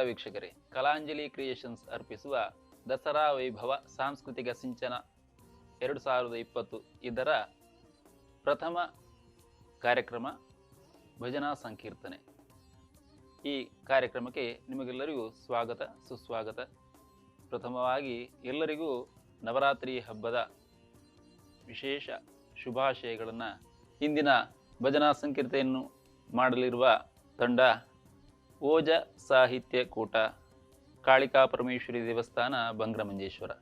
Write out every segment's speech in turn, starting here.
ವೀಕ್ಷಕರೇ, ಕಲಾಂಜಲಿ ಕ್ರಿಯೇಷನ್ಸ್ ಅರ್ಪಿಸುವ ದಸರಾ ವೈಭವ ಸಾಂಸ್ಕೃತಿಕ ಸಿಂಚನ 2020 ಇದರ ಪ್ರಥಮ ಕಾರ್ಯಕ್ರಮ ಭಜನಾ ಸಂಕೀರ್ತನೆ. ಈ ಕಾರ್ಯಕ್ರಮಕ್ಕೆ ನಿಮಗೆಲ್ಲರಿಗೂ ಸ್ವಾಗತ ಸುಸ್ವಾಗತ. ಪ್ರಥಮವಾಗಿ ಎಲ್ಲರಿಗೂ ನವರಾತ್ರಿ ಹಬ್ಬದ ವಿಶೇಷ ಶುಭಾಶಯಗಳನ್ನು. ಇಂದಿನ ಭಜನಾ ಸಂಕೀರ್ತನೆಯನ್ನು ಮಾಡಲಿರುವ ತಂಡ ಓಜ ಸಾಹಿತ್ಯ ಕೂಟ, ಕಾಳಿಕಾ ಪರಮೇಶ್ವರಿ ದೇವಸ್ಥಾನ, ಬಂಗ್ರಮಂಜೇಶ್ವರ.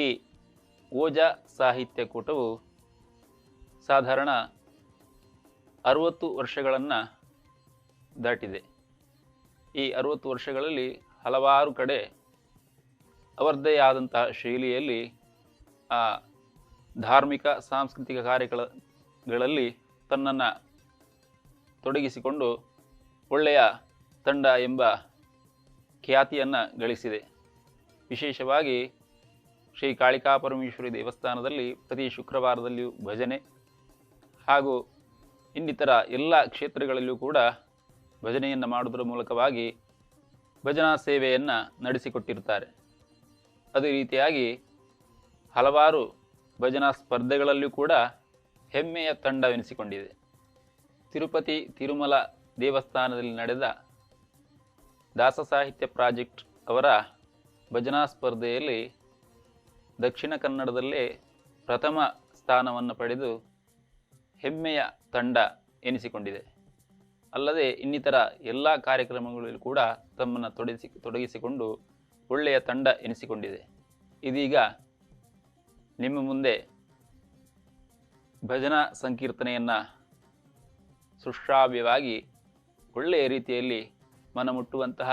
ಈ ಓಜ ಸಾಹಿತ್ಯ ಕೂಟವು ಸಾಧಾರಣ 60 ವರ್ಷಗಳನ್ನು ದಾಟಿದೆ. ಈ 60 ವರ್ಷಗಳಲ್ಲಿ ಹಲವಾರು ಕಡೆ ಅವರದ್ದೇ ಆದಂತಹ ಶೈಲಿಯಲ್ಲಿ ಧಾರ್ಮಿಕ ಸಾಂಸ್ಕೃತಿಕ ಕಾರ್ಯಗಳಲ್ಲಿ ತನ್ನನ್ನು ತೊಡಗಿಸಿಕೊಂಡು ಒಳ್ಳೆಯ ತಂಡ ಎಂಬ ಖ್ಯಾತಿಯನ್ನು ಗಳಿಸಿದೆ. ವಿಶೇಷವಾಗಿ ಶ್ರೀ ಕಾಳಿಕಾ ಪರಮೇಶ್ವರಿ ದೇವಸ್ಥಾನದಲ್ಲಿ ಪ್ರತಿ ಶುಕ್ರವಾರದಲ್ಲಿಯೂ ಭಜನೆ ಹಾಗೂ ಇನ್ನಿತರ ಎಲ್ಲ ಕ್ಷೇತ್ರಗಳಲ್ಲಿಯೂ ಕೂಡ ಭಜನೆಯನ್ನು ಮಾಡುವುದರ ಮೂಲಕವಾಗಿ ಭಜನಾ ಸೇವೆಯನ್ನು ನಡೆಸಿಕೊಟ್ಟಿರ್ತಾರೆ. ಅದೇ ರೀತಿಯಾಗಿ ಹಲವಾರು ಭಜನಾ ಸ್ಪರ್ಧೆಗಳಲ್ಲಿಯೂ ಕೂಡ ಹೆಮ್ಮೆಯ ತಂಡವೆನಿಸಿಕೊಂಡಿದೆ. ತಿರುಪತಿ ತಿರುಮಲ ದೇವಸ್ಥಾನದಲ್ಲಿ ನಡೆದ ದಾಸ ಸಾಹಿತ್ಯ ಪ್ರಾಜೆಕ್ಟ್ ಅವರ ಭಜನಾ ಸ್ಪರ್ಧೆಯಲ್ಲಿ ದಕ್ಷಿಣ ಕನ್ನಡದಲ್ಲೇ ಪ್ರಥಮ ಸ್ಥಾನವನ್ನು ಪಡೆದು ಹೆಮ್ಮೆಯ ತಂಡ ಎನಿಸಿಕೊಂಡಿದೆ. ಅಲ್ಲದೆ ಇನ್ನಿತರ ಎಲ್ಲ ಕಾರ್ಯಕ್ರಮಗಳಲ್ಲಿ ಕೂಡ ತಮ್ಮನ್ನು ತೊಡಗಿಸಿಕೊಂಡು ಒಳ್ಳೆಯ ತಂಡ ಎನಿಸಿಕೊಂಡಿದೆ. ಇದೀಗ ನಿಮ್ಮ ಮುಂದೆ ಭಜನಾ ಸಂಕೀರ್ತನೆಯನ್ನು ಸುಶ್ರಾವ್ಯವಾಗಿ ಒಳ್ಳೆಯ ರೀತಿಯಲ್ಲಿ ಮನಮುಟ್ಟುವಂತಹ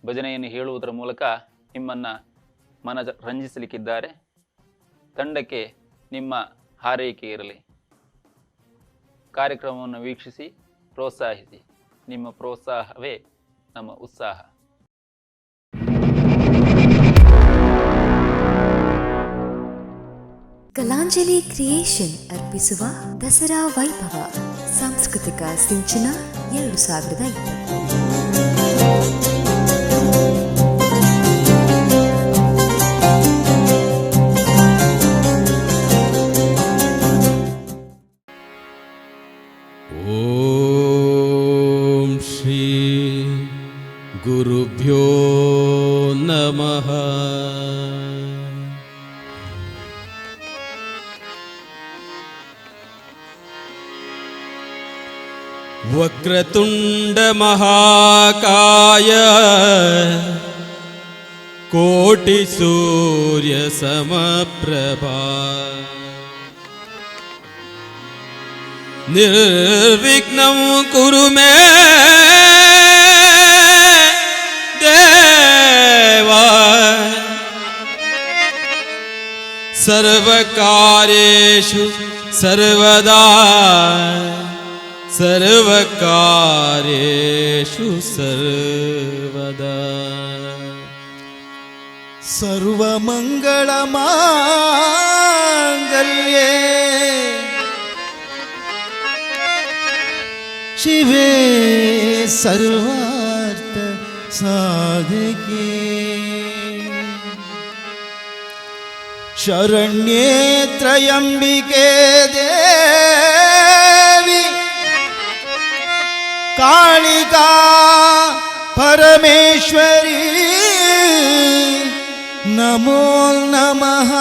ಭಜನೆಯನ್ನು ಹೇಳುವುದರ ಮೂಲಕ ನಿಮ್ಮನ್ನು ರಂಜಿಸಲಿಕ್ಕಿದ್ದಾರೆ. ತಂಡಕ್ಕೆ ನಿಮ್ಮ ಹಾರೈಕೆ ಇರಲಿ. ಕಾರ್ಯಕ್ರಮವನ್ನು ವೀಕ್ಷಿಸಿ ಪ್ರೋತ್ಸಾಹಿಸಿ. ನಿಮ್ಮ ಪ್ರೋತ್ಸಾಹವೇ ನಮ್ಮ ಉತ್ಸಾಹ. ಕಲಾಂಜಲಿ ಕ್ರಿಯೇಷನ್ ಅರ್ಪಿಸುವ ದಸರಾ ವೈಭವ ಸಾಂಸ್ಕೃತಿಕ ಸಿಂಚನ 2020. ಓಂ ಶ್ರೀ ಗುರುಭ್ಯೋ ನಮಃ. ವಕ್ರತುಂಡ ಮಹಾಕಾಯ ಕೋಟಿ ಸೂರ್ಯ ಸಮಪ್ರಭಾ ನಿರ್ವಿಘ್ನಂ ಕುರು ಮೇ ದೇವ ಸರ್ವಕಾರ್ಯೇಷು ಸರ್ವದಾ ಸರ್ವಕಾರ್ಯೇಷು ಸರ್ವದಾ. ಸರ್ವಮಂಗಳಮಾಂಗಲ್ಯೇ ಶಿವೆ ಸರ್ವಾರ್ಥ ಸಾಧಕೆ ಶರಣ್ಯೇ ತ್ರಯಂಬಿಕೆ ದೇವಿ ಕಾಳಿಕಾ ಪರಮೇಶ್ವರಿ ನಮೋ ನಮಃ.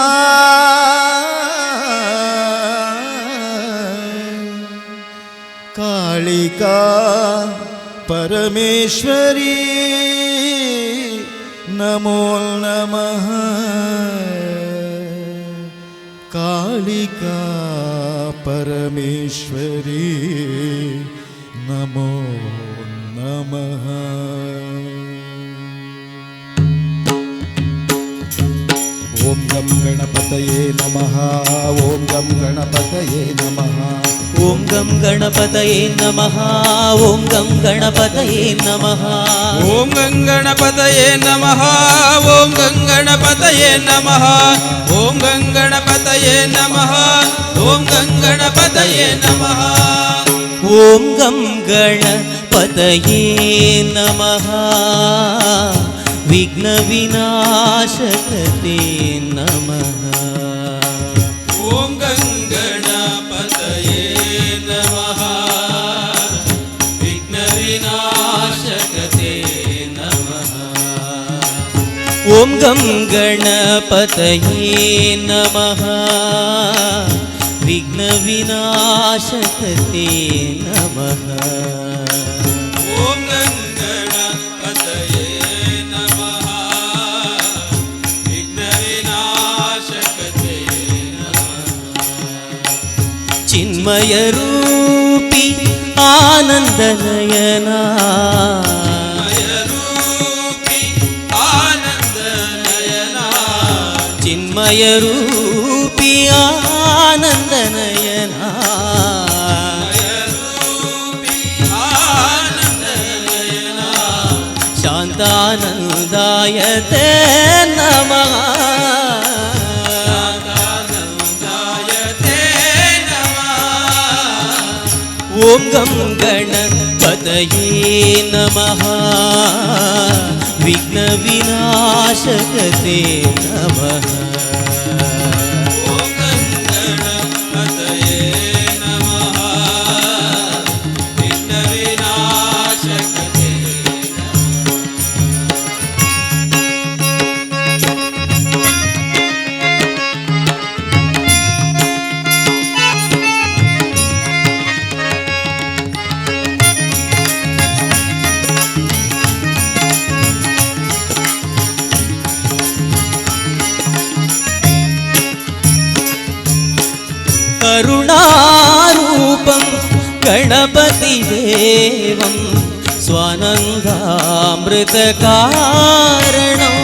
ಕಾಳಿಕಾ ಪರಮೇಶ್ವರಿ ನಮೋ ನಮಃ. ಕಾಳಿಕಾ ಪರಮೇಶ್ವರಿ ನಮೋ ನಮಃ. ಓಂ ಗಂ ಗಣಪತಯೇ ನಮಃ. ಓಂ ಗಂ ಗಣಪತಯೇ ನಮಃ. ಓಂ ಗಂ ಗಣಪತಯೇ ನಮಃ. ಓಂ ಗಂ ಗಣಪತಯೇ ನಮಃ. ಓಂ ಗಂ ಗಣಪತಯೇ ನಮಃ. ಓಂ ಗಂ ಗಣಪತಯೇ ನಮಃ. ಓಂ ಗಂ ಗಣಪತಯೇ ನಮಃ. ಓಂ ಗಂ ಗಣಪತಯೇ ನಮಃ. ಓಂ ಗಂ ಗಣಪತಯೇ गङ्गणपतये नमः विघ्नविनाशकते नमः ॐ गङ्गणपतये नमः विघ्नविनाशकते नमः ॐ गङ्गणपतये नमः विघ्नविनाशकते नमः ॐ गङ्गणपतये नमः विघ्नविनाशकते नमः चिन्मयरूपी आनन्दनयना चिन्मयरूपी आनन्दनयना शान्तानन्दाय ते नमः ॐ गङ्गणपतये नमः विघ्नविनाशकते नमः करुणारूपं गणपतिदेवं स्वानन्दामृतकारणं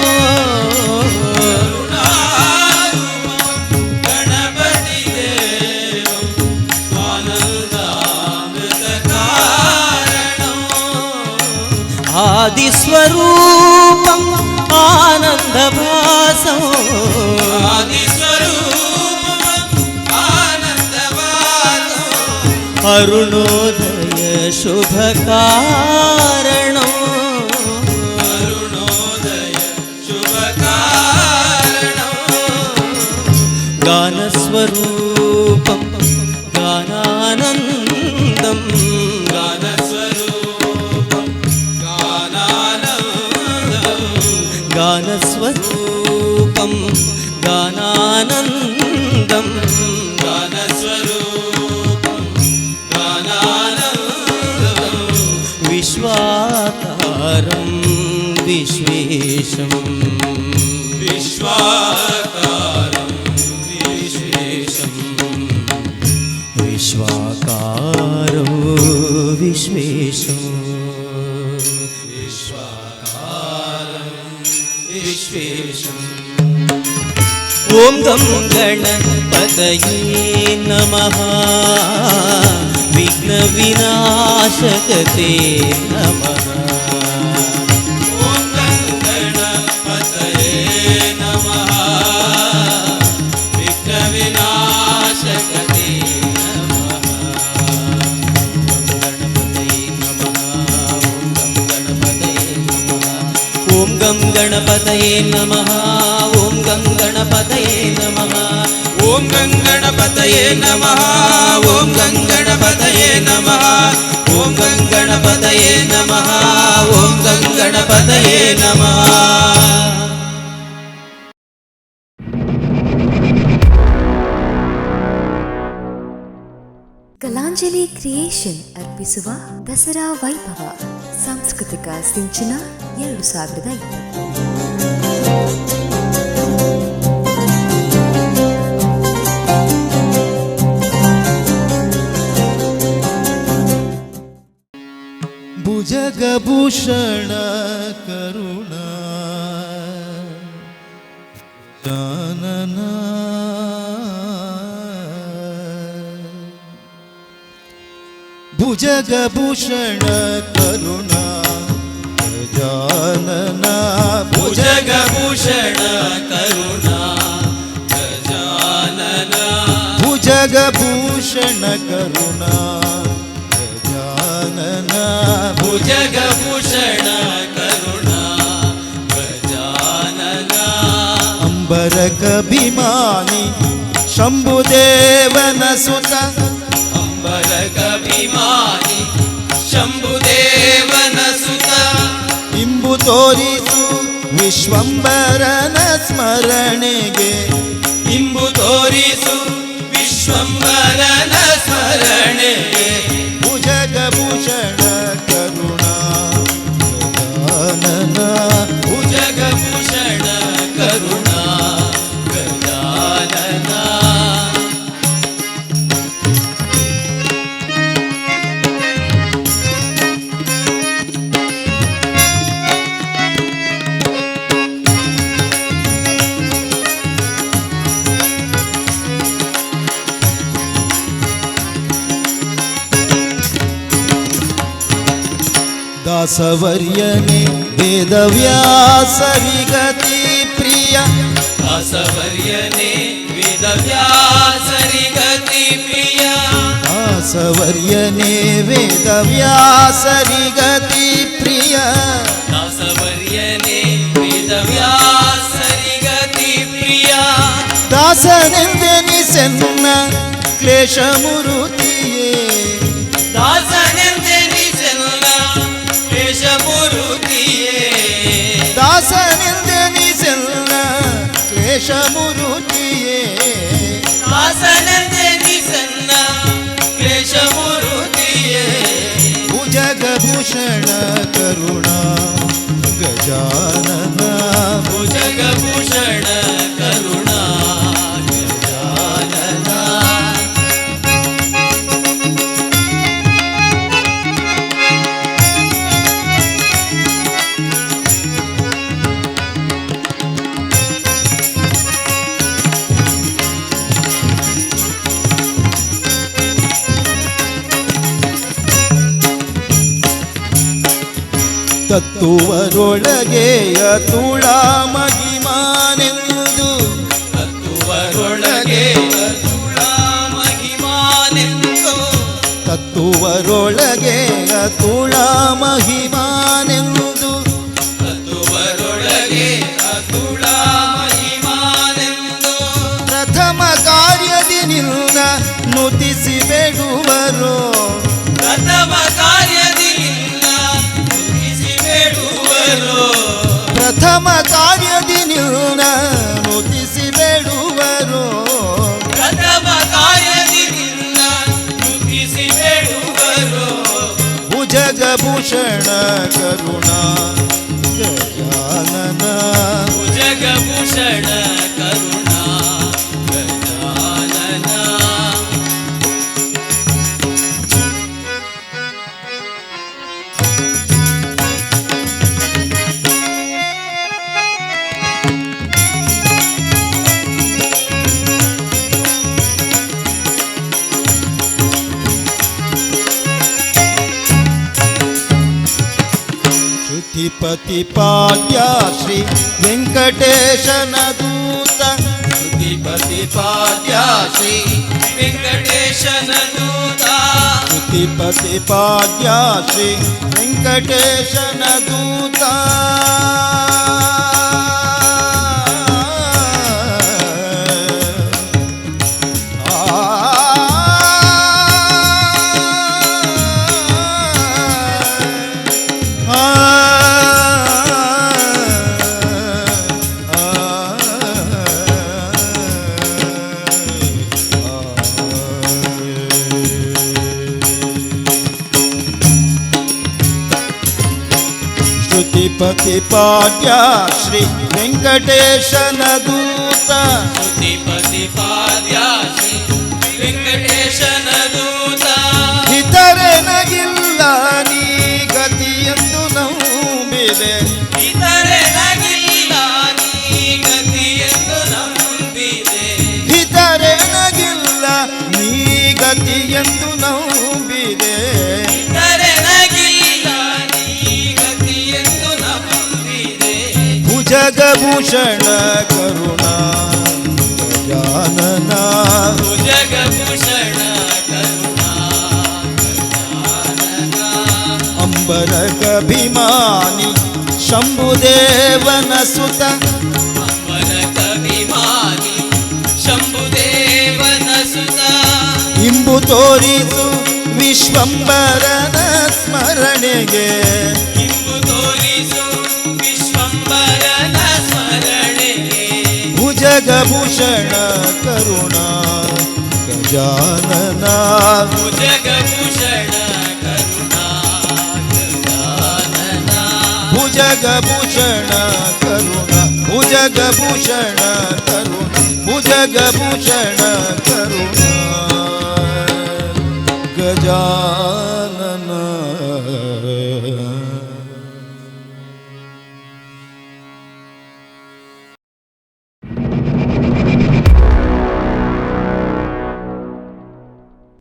आदिस्वरूपम् आनन्दभासं अरुणोदय शुभकारणं गानस्वरूपं गानानन्दं गानस्वरूपं गानानन्दं विश्वाकारं विश्वेशं विश्वाकारं विश्वेशं ॐ गङ्गणपतये नमः विघ्नविनाशकते नमः ॐ गङ्गणपतये नमः विघ्नविनाशकते ॐ गङ्गणपतये नमः ॐ गङ्गणपतये नमः ॐ गङ्गणपतये नमः ॐ गङ्गणपतये नमः ॐ गङ्गणपतये नमः ॐ गङ्गणपतये नमः ಕಲಾಂಜಲಿ ಕ್ರಿಯೇಷನ್ ಅರ್ಪಿಸುವ ದಸರಾ ವೈಭವ ಸಾಂಸ್ಕೃತಿಕ ಸಿಂಚನ 2020 ಭುಜಗಭೂಷಣ ಕರುಣಾ ಜಾನನ ಭುಜಗಭೂಷಣ ಕರುಣಾ ಗಜಾನನ ಭುಜಗಭೂಷಣ ಕರುಣಾ ಗಜಾನನ ಭುಜಗಭೂಷಣ ಕರುಣಾ ಗಜಾನನ ಭುಜಗಭೂಷಣ ಕರುಣಾ ಗಜಾನನ ಅಂಬರಕಭಿಮಾನಿ ಶಂಭುದೇವನ ಸುತ ಅಂಬರಕಭಿಮಾನಿ ಶಂಭುದೇವನ ಸುತ ಇಂಬು ತೋರಿಸು ವಿಶ್ವಂಬರನ ಸ್ಮರಣೆಗೆ ಇಂಬು ತೋರಿಸು ವಿಶ್ವಂಬರನ ಸ್ಮರಣೆಗೆ ಭುಜಗಭೂಷಣ ಕರುಣಾ ಗಜಾನನ ಭುಜಗಭೂಷಣ ಕರುಣಾ ಗಜಾನನ ದಾಸವರ್ಯನೇ ವೇದವ್ಯಾಸರಿಗತಿ ಪ್ರಿಯ ದಾಸವರ್ಯನೇ ವೇದವ್ಯಾಸರಿಗತಿ ಪ್ರಿಯ ದಾಸವರ್ಯನೇ ವೇದವ್ಯಾಸರಿಗತಿ ಪ್ರಿಯ ದಾಸವರ್ಯನೇ ವೇದವ್ಯಾಸರಿಗತಿ ಪ್ರಿಯ ದಾಸನೆಂದೆನಿಸೆನ್ನ ಕ್ಲೇಶಮುರುತಿಯೇ ದಾಸನೆಂದೆನಿಸೆಲ್ಲ ಕ್ಲೇಶಮುರುತಿಯೇ ದಾಸನೆಂದೆನಿಸೆನ್ನ ಕ್ಲೇಶಮುರುತಿಯೇ ದಾಸನೆಂದೆನಿಸೆಲ್ಲ ಕ್ಲೇಶಮುರುತಿಯೇ ಭುಜಗಭೂಷಣ ಕರುಣಾ ಗಜಾನನ ಭುಜಗಭೂಷಣ ಕರುಣಾ ಗಜಾನನ ತತ್ತುವರೊಳಗೆ ಅತುಳ ಮಹಿಮಾನೆಂದು ತತ್ತುವರೊಳಗೆ ಅತುಳ ಮಹಿಮಾನೆಂದು ತತ್ತುವರೊಳಗೆ ಅತುಳ ಮಹಿಮಾನೆಂದು ತತ್ತುವರೊಳಗೆ ಅತುಳ ಮಹಿಮಾನೆಂದು ಪ್ರಥಮ ಕಾರ್ಯದಿ ನಿನ್ನ ನುತಿಸಿ ಬೇಡುವರು ಪ್ರಥಮ ಕಾರ್ಯದಿ ನಿನ್ನ ನುತಿಸಿ ಬೇಡುವರು ಪ್ರಥಮ ಕಾರ್ಯದಿ ನಿನ್ನ ನುತಿಸಿ ಬೇಡುವರು ಪ್ರಥಮ ಕಾರ್ಯದಿ ನಿನ್ನ ನುತಿಸಿ ಬೇಡುವರು ಭುಜಗಭೂಷಣ ಕರುಣಾ ಗಜಾನನ ಭುಜಗಭೂಷಣ ಕರುಣಾ ಗಜಾನನ ಶ್ರುತಿಪತಿ ಪಾಡ್ಯ ಶ್ರೀ ವೆಂಕಟೇಶನ ದೂತ ಶ್ರುತಿಪತಿ ಪಾದ್ಯ ಶ್ರೀ ವೆಂಕಟೇಶನ ದೂತ ಶ್ರುತಿಪತಿ ಪಾಡ್ಯ ಶ್ರೀ ವೆಂಕಟೇಶನ ದೂತ ಶ್ರುತಿಪತಿ ಪಾಡ್ಯ ಶ್ರೀ ವೆಂಕಟೇಶನ ದೂತ ಶ್ರುತಿಪತಿ ಪಾದ್ಯ ಶ್ರೀ ವೆಂಕಟೇಶನ ದೂತ ಇತರೆನಗಿಲ್ಲ ನೀ ಗತಿಯೆಂದು ನಂಬಿದೆ ಇತರೆನಗಿಲ್ಲ ನೀ ಗತಿಯೆಂದು ನಂಬಿದೆ ಇತರೆನಗಿಲ್ಲ ನೀ ಗತಿಯೆಂದು ನಂಬಿದೆ ಇತರೆನಗಿಲ್ಲ ನೀ ಗತಿಯೆಂದು ನಂಬಿದೆ ಭುಜಗಭೂಷಣ ಕರುಣಾ ಗಜಾನನ ಭುಜಗಭೂಷಣ ಕರುಣಾ ಗಜಾನನ ಅಂಬರಕಭಿಮಾನಿ ಶಂಭುದೇವನ ಸುತ ಅಂಬರಕಭಿಮಾನಿ ಶಂಭುದೇವನ ಸುತ ಇಂಬು ತೋರಿಸು ವಿಶ್ವಂಬರನ ಸ್ಮರಣೆಗೆ ಇಂಬು ತೋರಿಸು ವಿಶ್ವಂಬರನ ಸ್ಮರಣೆಗೆ ಭುಜಗಭೂಷಣ ಕರುಣಾ ಗಜಾನನ ಭುಜಗಭೂಷಣ ಕರುಣಾ ಗಜಾನನ ಭುಜಗಭೂಷಣ ಕರುಣಾ ಭುಜಗಭೂಷಣ ಕರುಣಾ ಭುಜಗಭೂಷಣ ಕರುಣಾ ಗಜಾನನ.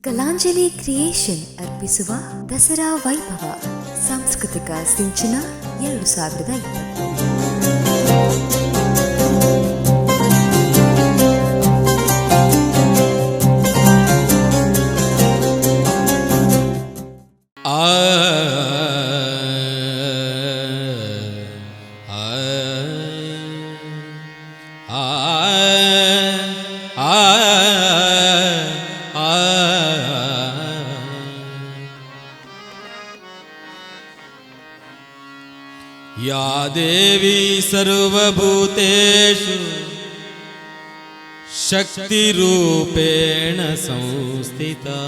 ಕಲಾಂಜಲಿ ಕ್ರಿಯೇಷನ್ ಅರ್ಪಿಸುವ ದಸರಾ ವೈಭವ ಸಾಂಸ್ಕೃತಿಕ ಸಿಂಚನ 2020 या देवी सर्वभूतेषु शक्तिरूपेण संस्थिता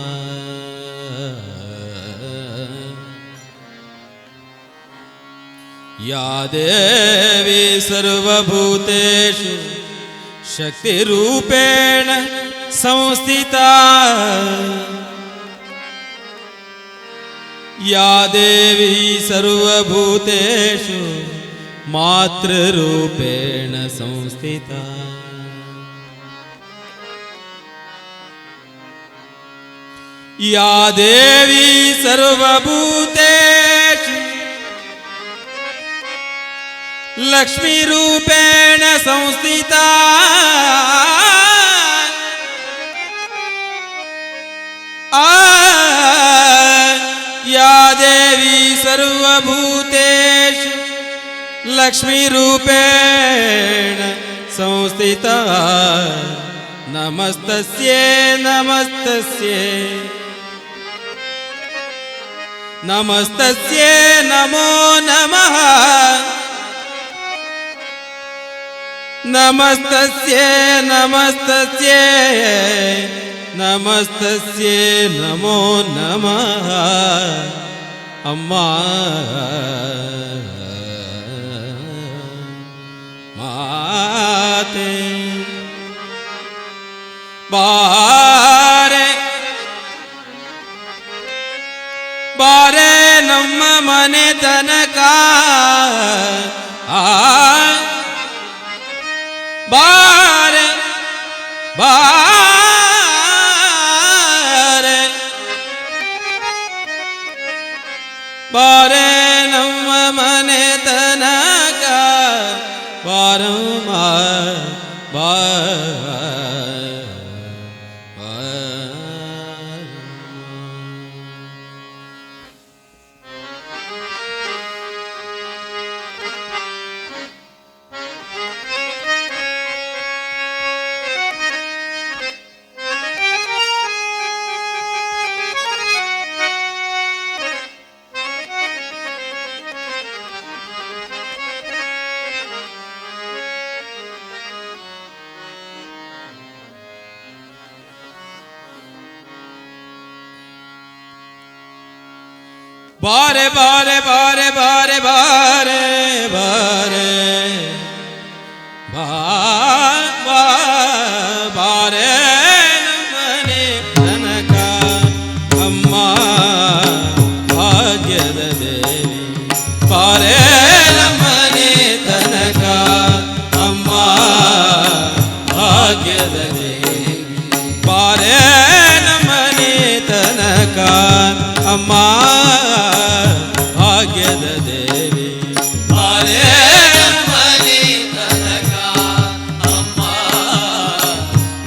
या देवी सर्वभूतेषु शक्तिरूपेण संस्थिता या देवी सर्वभूतेषु मातृरूपेण संस्थिता या देवी सर्वभूतेषु लक्ष्मीरूपेण संस्थिता या देवी सर्वभूतेषु लक्ष्मीरूपेण संस्थिता नमस्तस्यै नमस्तस्यै नमस्तस्यै नमो नमः नमस्तस्यै नमस्तस्यै नमस्तस्यै नमो नमः अम्मा माते बारे बारे नम्म मने तनका बारे बारे बारे नम्म मने तनका बारमा बारे बारे बारे बारे बारे बारे बारे नमने तनका अम्मा भाग्यद देवी बारे नमने तनका अम्मा भाग्यद देवी बारे नमने तनका अम्मा भाग्यद देवी बारे नमने तनका अम्मा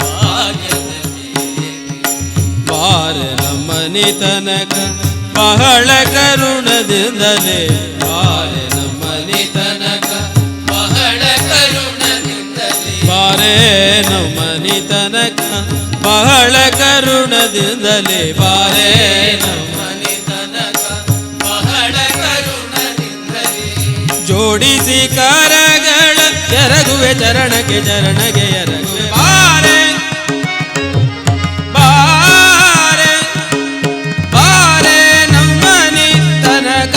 भाग्यद देवी बारे नमने तनका ಬಹಳ ಕರುಣದಿಂದಲೇ ಬಾರೆ ನಮ್ಮನೆ ತನಕ ಬಹಳ ಕರುಣದಿಂದಲೇ ಬಾರೆ ನಮ್ಮನೆ ತನಕ ಬಹಳ ಕರುಣದಿಂದಲೇ ಬಾರೆ ನಮ್ಮನೆ ತನಕ ಬಹಳ ಕರುಣದಿಂದಲೇ ಜೋಡಿಸಿ ಕರಗಳ ಎರಗುವೆ ಚರಣಕ್ಕೆ ಚರಣಗೆ ಎರಗುವೆ ಬಾರೆ ಬಾರೆ ಬಾರೆ ನಮ್ಮನೆ ತನಕ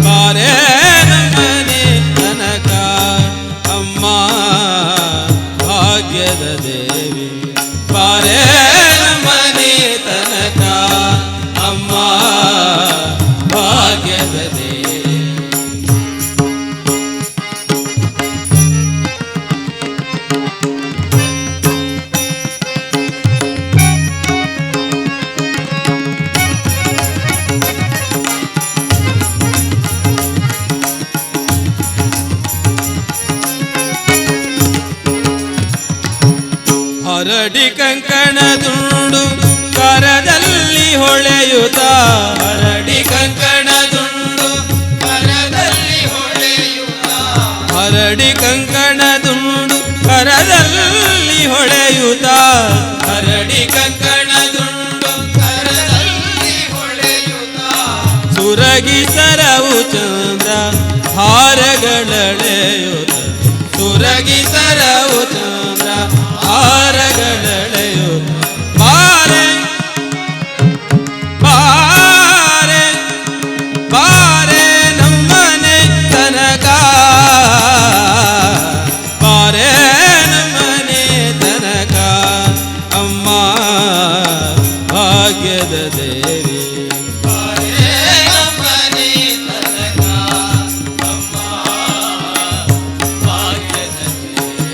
ಬಾರೆ ನಮ್ಮನೆ ತನಕ ಅಮ್ಮ ಭಾಗ್ಯದ ದೇವಿ ಬಾರೆ ನಮ್ಮನೆ ತನಕ ಅಮ್ಮ ಭಾಗ್ಯದ ದೇವಿ ಹರಡಿ ಕಂಕಣ ದುಂಡು ಕರದಲ್ಲಿ ಹೊಳೆಯುತ್ತ ಹರಡಿ ಕಂಕಣ ದುಂಡು ಕರದಲ್ಲಿ ಹೊಳೆಯುತ್ತ ಹರಡಿ ಕಂಕಣ ದುಂಡು ಕರದಲ್ಲಿ ಹೊಳೆಯುತ್ತ ಹರಡಿ ಕಂಕಣ ದುಂಡು ಕರದಲ್ಲಿ ಹೊಳೆಯುತ್ತ ಸುರಗಿ ಸರವು ಚಂದ್ರ ಹಾರಗಳೆಳೆಯುತ್ತ ಸುರಗಿ ಸರವು ಚಂದ್ರ ಹಾರಗಳೆಳೆಯು ಬಾರೆ ಬಾರೆ ಬಾರೆ ನಮ್ಮನೆ ತನಕ ಬಾರೆ ನಮ್ಮನೆ ತನಕ ಅಮ್ಮ ಭಾಗ್ಯದ ದೇವಿ ಬಾರೆ ನಮ್ಮನೆ ತನಕ ಅಮ್ಮ ಭಾಗ್ಯದ ದೇವಿ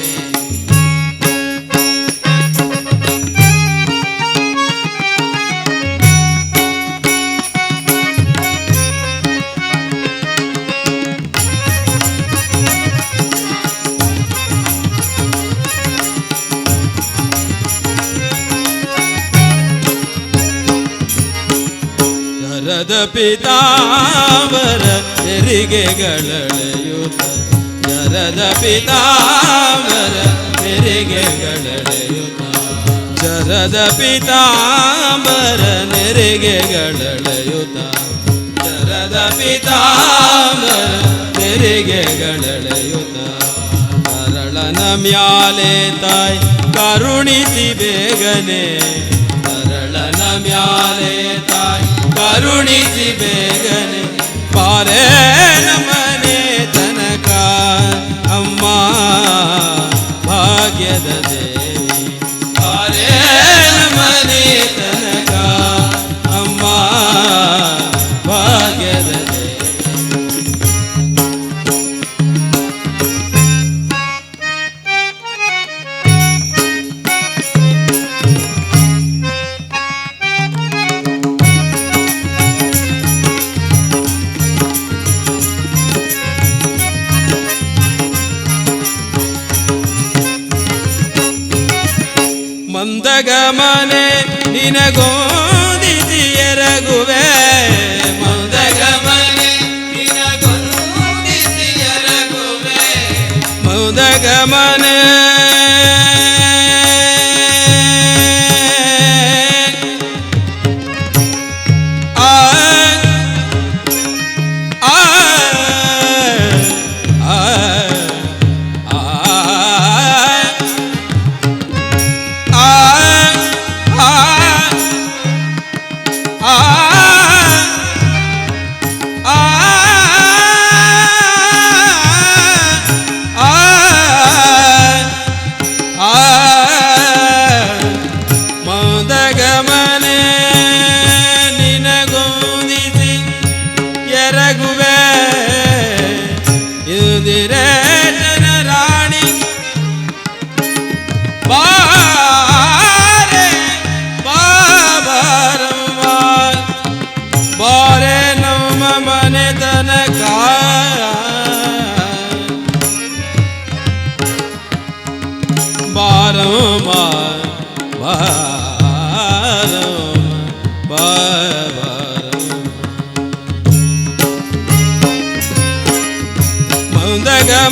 ಶರದ ಪಿತಾಂಬರ ನೆರಿಗೆಗಳೆಳೆಯುತ್ತ ಶರದ ಪಿತಾಂಬರ ನೆರಿಗೆಗಳೆಳೆಯುತ್ತ ಶರದ ಪಿತಾಂಬರ ನೆರಿಗೆಗಳೆಳೆಯುತ್ತ ಶರದ ಪಿತಾಂಬರ ನೆರಿಗೆಗಳೆಳೆಯುತ್ತ ಕರಳನ ಮ್ಯಾಲೆ ತಾಯಿ ಕರುಣಿಸಿ ಬೇಗನೆ ಕರಳನ ಮ್ಯಾಲೆ ತಾಯಿ ಕರುಣಿಸಿ ಬೇಗನೆ ಬಾರೆ ನಮ್ಮನೆ ತನಕ ಅಮ್ಮ ಭಾಗ್ಯದ ದೇವಿ ಬಾರೆ ನಮ್ಮನೆ ತನಕ ಅಮ್ಮ ಭಾಗ್ಯದ ದೇವಿ ಮಂದಗಮನೆ ನಿನಗೋದಿಸಿ ಎರಗುವೆ ಮಂದಗಮನೆ ನಿನಗೋದಿಸಿ ಎರಗುವೆ ಮಂದಗಮನೆ ಆ ಆ ಮಂದಗಮನೆ ನಿನಗೋದಿಸಿ ಎರಗುವೆ ಇಂದಿರೆ ಜನರಾಣಿ ಬಾರೆ ಬಾಬರಮ್ಮ ಬಾರೆ ನಮ್ಮ ಮನೆ ತನಕ ಬಾರಮ್ಮ ಬಾರಮ್ಮ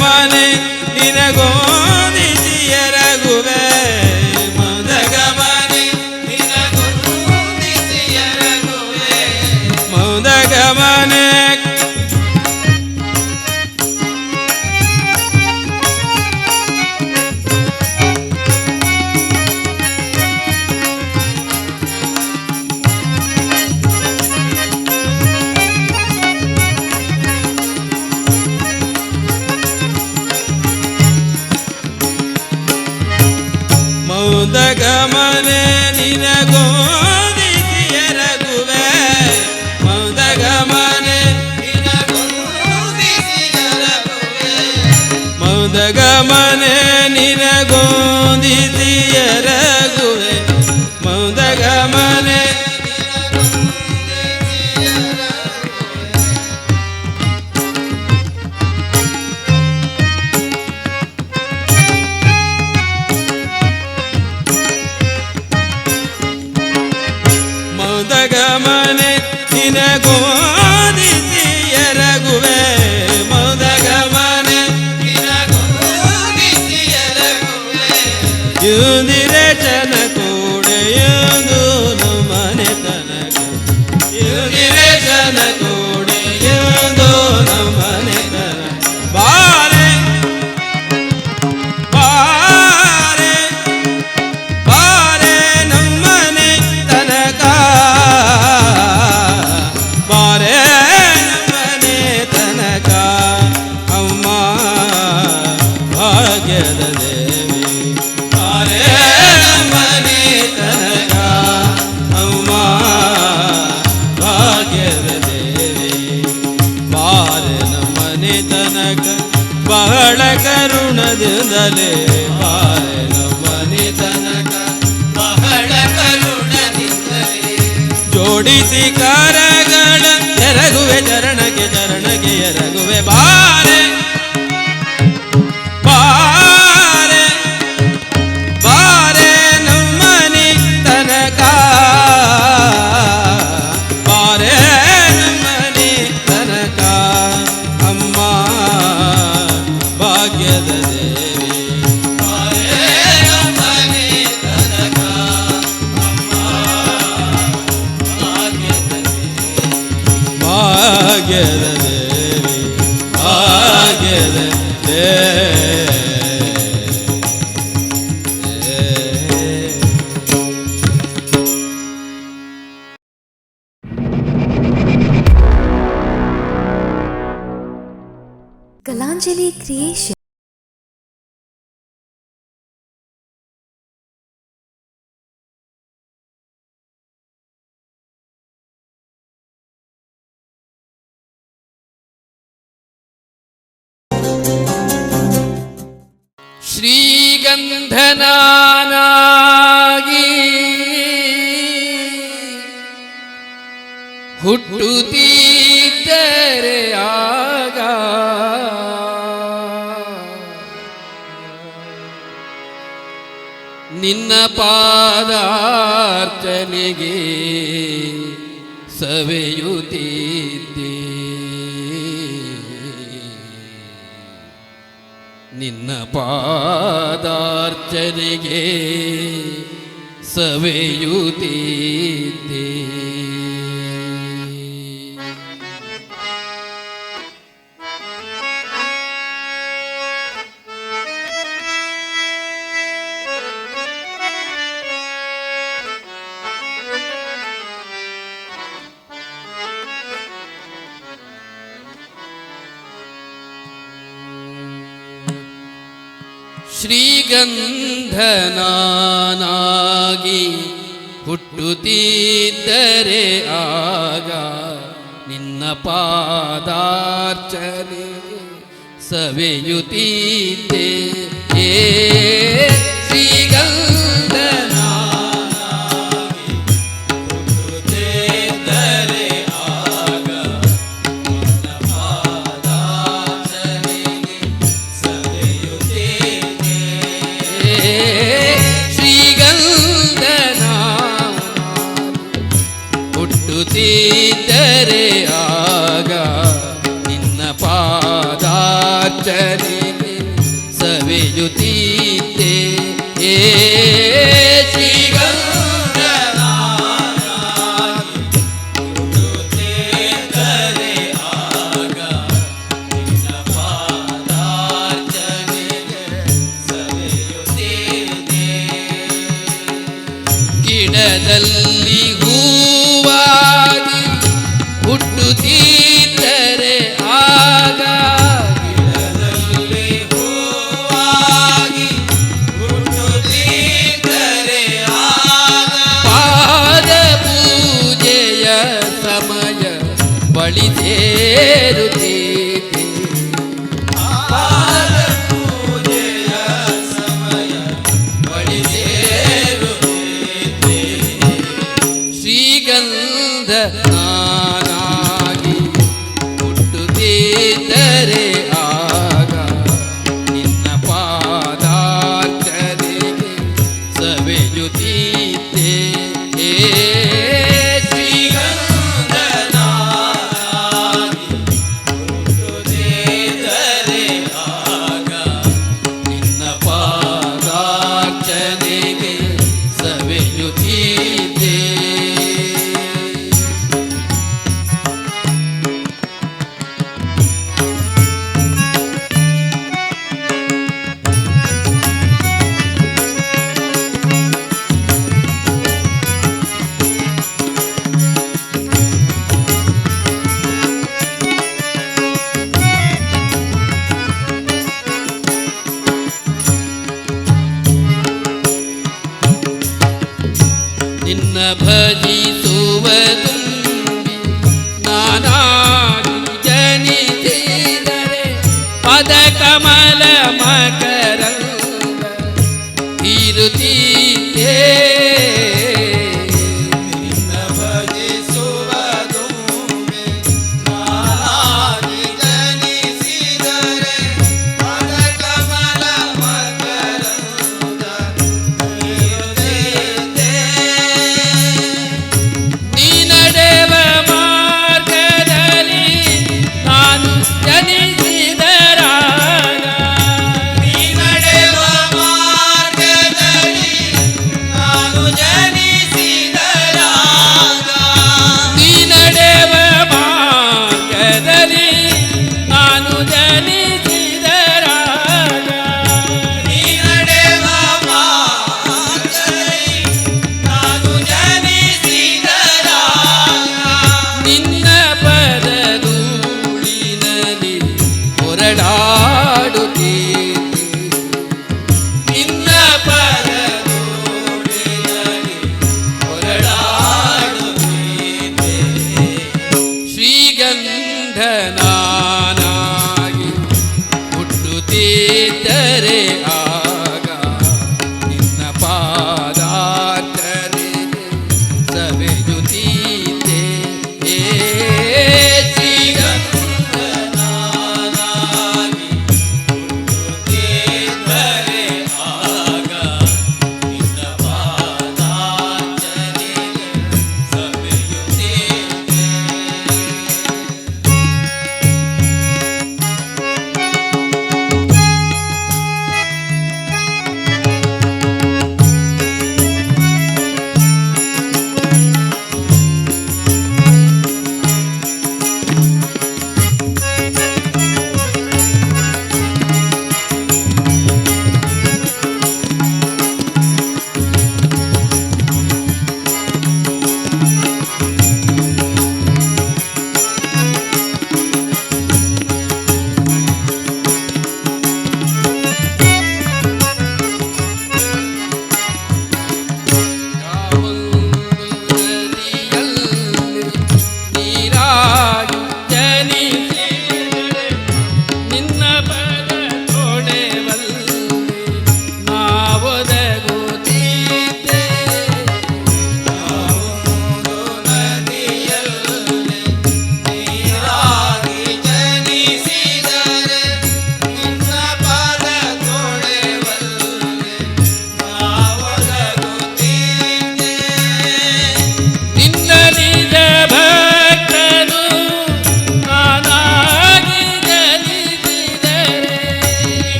ಮನೆ ನಿನಗೋದಿಸಿ ಎರಗುವೆ ಮೌದಗ ಮನೆ ನಿನಗೋದಿಸಿ ಎರಗುವೆ ಮೌದಗ ಮನೆ ಮೌದಗ ಮನೆ ನಿನಗೋದಿಸಿ ಎರಗುವೆ ಮೌದಗ ಮನೆ ನಿನಗೋದಿಸಿ ಎರಗುವೆ ಮೌದಗ ಮನೆ ನಿನಗೋದಿಸಿ ಎರಗುವೆ ಮೌದಗ ಮನೆ ಮೌದಗ ಮನೆ ನಿನಗೋದಿಸಿ ಎರಗುವೆ ಮೌದಗ ಮನೆ ನಿನಗೋದಿಸಿ ಎರಗುವೆ ಯುಂದಿರೆ ಚನ ಕೂಡೆಯುವುದು ಮನೆ ತನಕ ಯುಂದಿರೆ ಚನ ಕೂಡೆಯುವುದು ಮನೆ ತನಕ ಬಾರೆ ಬಾರೆ ಬಾರೆ ನಮ್ಮನೆ ತನಕ ಬಾರೆ ನಮ್ಮನೆ ತನಕ ಅಮ್ಮ ಭಾಗ್ಯದ ದೇವಿ ಬಾರೆ ನಮ್ಮನೆ ತನಕ ಅಮ್ಮ ಭಾಗ್ಯದ ದೇವಿ ಬಾರೆ ನಮ್ಮನೆ ತನಕ ಬಹಳ ಕರುಣದಿಂದಲೇ ಬಾರೆ ನಮ್ಮನೆ ತನಕ ಬಹಳ ಕರುಣದಿಂದಲೇ ಜೋಡಿಸಿ ಕರಗಳ ಎರಗುವೆ ಚರಣಕ್ಕೆ ಚರಣಕ್ಕೆ ಎರಗುವೆ ಬಾರೆ ಬಾರೆ ಬಾರೆ ನಮ್ಮನೆ ತನಕ ಬಾರೆ ನಮ್ಮನೆ ತನಕ ಅಮ್ಮ ಭಾಗ್ಯದ ದೇವಿ ಬಾರೆ ನಮ್ಮನೆ ತನಕ ಅಮ್ಮ ಭಾಗ್ಯದ ದೇವಿ ಭಾಗ್ಯದ ದೇವಿ ಭಾಗ್ಯದ ದೇವಿ ಕಲಾಂಜಲಿ ಕ್ರಿಯೇಷನ್ ಶ್ರೀಗಂಧನಾಗಿ ಹುಟ್ಟುತ್ತಿದ್ದರೆ ಆಗ ನಿನ್ನ ಪಾದಾರ್ಚನೆಗೆ ಸವೆಯುತ್ತಿದ್ದೆ ನಿನ್ನ ಪಾದಾರ್ಚನೆಗೆ ಸವೆಯುತ್ತಿದ್ದೆ ಶ್ರೀಗಂಧನಾಗಿ ಹುಟ್ಟುತ್ತಿದ್ದರೆ ಆಗ ನಿನ್ನ ಪಾದಾರ್ಚನೆ ಸವೆಯುತ್ತಿದ್ದೆ ಶ್ರೀಗಂಧನಾಗಿ ಹುಟ್ಟುತ್ತಿದ್ದರೆ ಆಗ ನಿನ್ನ ಪಾದಾರ್ಚನೆಗೆ ಸವೆಯುತ್ತಿದ್ದೆ ಹುಟ್ಟುತ್ತಿದ್ದರೆ ಆಗ ನಿನ್ನ ಪಾದಾರ್ಚನೆ ಸವೆಯುತ್ತೀತೆ ಏ ಗಿಡದಲ್ಲಿ ಹೂವಾಗಿ ಹುಟ್ಟುತ್ತೀತರೆ ಆಗ ಗಿಡದಲ್ಲಿ ಹೂವಾಗಿ ಹುಟ್ಟುತ್ತೀತರೆ ಆಗ ಪಾದ ಪೂಜೆಯ ಸಮಯ ಬಳಿ ಸೇರುತ್ತೀತೆ ಪಾದ ಪೂಜೆಯ ಸಮಯ ಬಳಿ ಶ್ರೀಗಂಧ ನಾನಾಗಿ ಹುಟ್ಟುತ್ತಿದ್ದರೆ ಆಗ ನಿನ್ನ ಪಾದಾರ್ಚನೆಗೆ ಸವೆಯುತ್ತೀತೆ ಏ ಶ್ರೀಗಂಧ ನಾನಾಗಿ ಹುಟ್ಟುತ್ತಿದ್ದರೆ ಆಗ ನಿನ್ನ ಪಾದಾರ್ಚನೆಗೆ ಸವೆಯುತ್ತೀತೆ ನಿನ್ನ ಭಜಿಸುವ ತುಂಬಿ ನಾನಾಗಿ ಜನಿಸಿದರೆ ಪದ ಕಮಲ ಮಕರಂದ ಇರುತ್ತೀತೆ ನಿನ್ನ ಭಜಿಸುವ ತುಂಬಿ ನಾನಾಗಿ ಜನಿಸಿದರೆ ಪದ ಕಮಲ ಮಕರಂದ ನೀ ನಡೆವ ಮಾರ್ಗದಲ್ಲಿ ನಾನು ಜನಿಸಿದರಾಗ ನೀ ನಡೆವ ಮಾರ್ಗದಲ್ಲಿ ನಾನು ಜನಿಸಿದರಾಗ ನೀ ನಡೆವ ಮಾರ್ಗದಲ್ಲಿ ನಾನು ಜನಿಸಿದರಾಗ ನೀ ನಡೆವ ಮಾರ್ಗದಲ್ಲಿ ನಾನು ನಿನ್ನ ಪದಧೂಳಿನಲ್ಲಿ ಹೊರಡಾಡುತ್ತೀತೆ ನಿನ್ನ ಪದಧೂಳಿನಲ್ಲಿ ಹೊರಡಾಡುತ್ತೀತೆ ಶ್ರೀಗಂಧ ನಾನಾಗಿ ಹುಟ್ಟುತ್ತಿದ್ದರೆ ಆಗ ನಿನ್ನ ಪಾದಾರ್ಚನೆಗೆ ಸವೆಯುತ್ತೀತೆ ಏ ಶ್ರೀಗಂಧ ನಾನಾಗಿ ಹುಟ್ಟುತ್ತಿದ್ದರೆ ಆಗ ನಿನ್ನ ಪಾದಾರ್ಚನೆಗೆ ಸವೆಯುತ್ತೀತೆ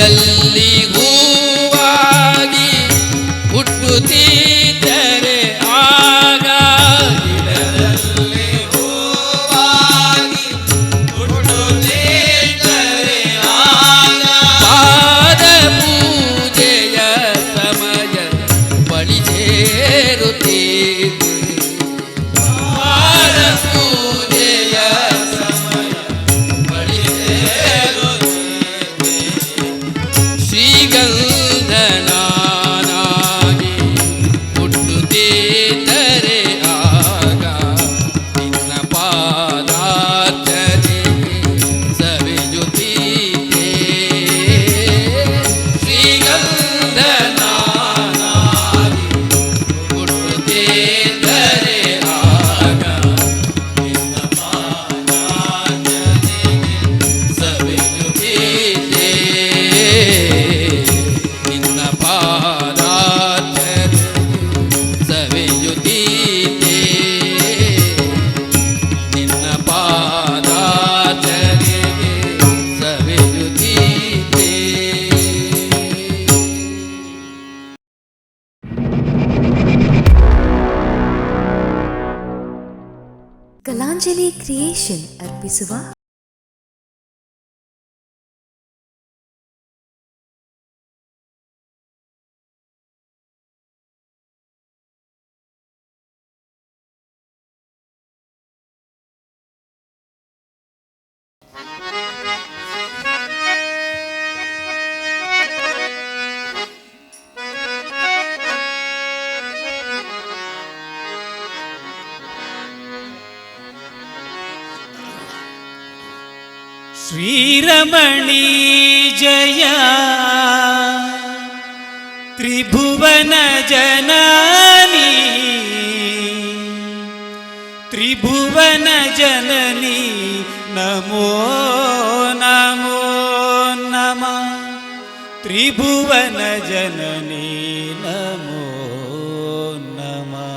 ಗಿಡದಲ್ಲಿ ಹೂವಾಗಿ ಹುಟ್ಟುತ್ತಿದ್ದರೆ ಆಗ ಗಿಡದಲ್ಲಿ ಹೂವಾಗಿ ಹುಟ್ಟುತ್ತಿದ್ದರೆ ಆಗ ಪಾದ ಪೂಜೆಯ ಸಮಯ ಬಳಿ ಸೇರುತ್ತಿದೆ ಪಾದ ಪೂಜೆಯ ಸಮಯ ಬಳಿ ಸೇರುತ್ತಿದೆ ಶ್ರೀಗಂಧನಾಗಿ ಹುಟ್ಟುತ್ತಿದ್ದರೆ ಆಗ ನಿನ್ನ ಪಾದಾರ್ಚನೆಗೆ ಸವಿಯುತ್ತಿದೆ ಶ್ರೀಗಂಧನಾಗಿ ಹುಟ್ಟುತ್ತಿದ್ದರೆ ಆಗ ನಿನ್ನ ಪಾದಾರ್ಚನೆಗೆ ಸವಿಯುತ್ತಿದೆ ನಿನ್ನ ಪಾದಾರ್ಚನೆಗೆ ಸವಿಯುತ್ತಿದೆ ನಿನ್ನ ಪಾದಾರ್ಚನೆಗೆ ಸವಿಯುತ್ತಿದೆ. ಕಲಾಂಜಲಿ ಕ್ರಿಯೇಷನ್ ಅರ್ಪಿಸುವ ಶ್ರೀರಮಣಿ ಜಯ ತ್ರಿಭುವನ ಜನನಿ ತ್ರಿಭುವನ ಜನನಿ ನಮೋ ನಮೋ ನಮಃ ತ್ರಿಭುವನ ಜನನಿ ನಮೋ ನಮಃ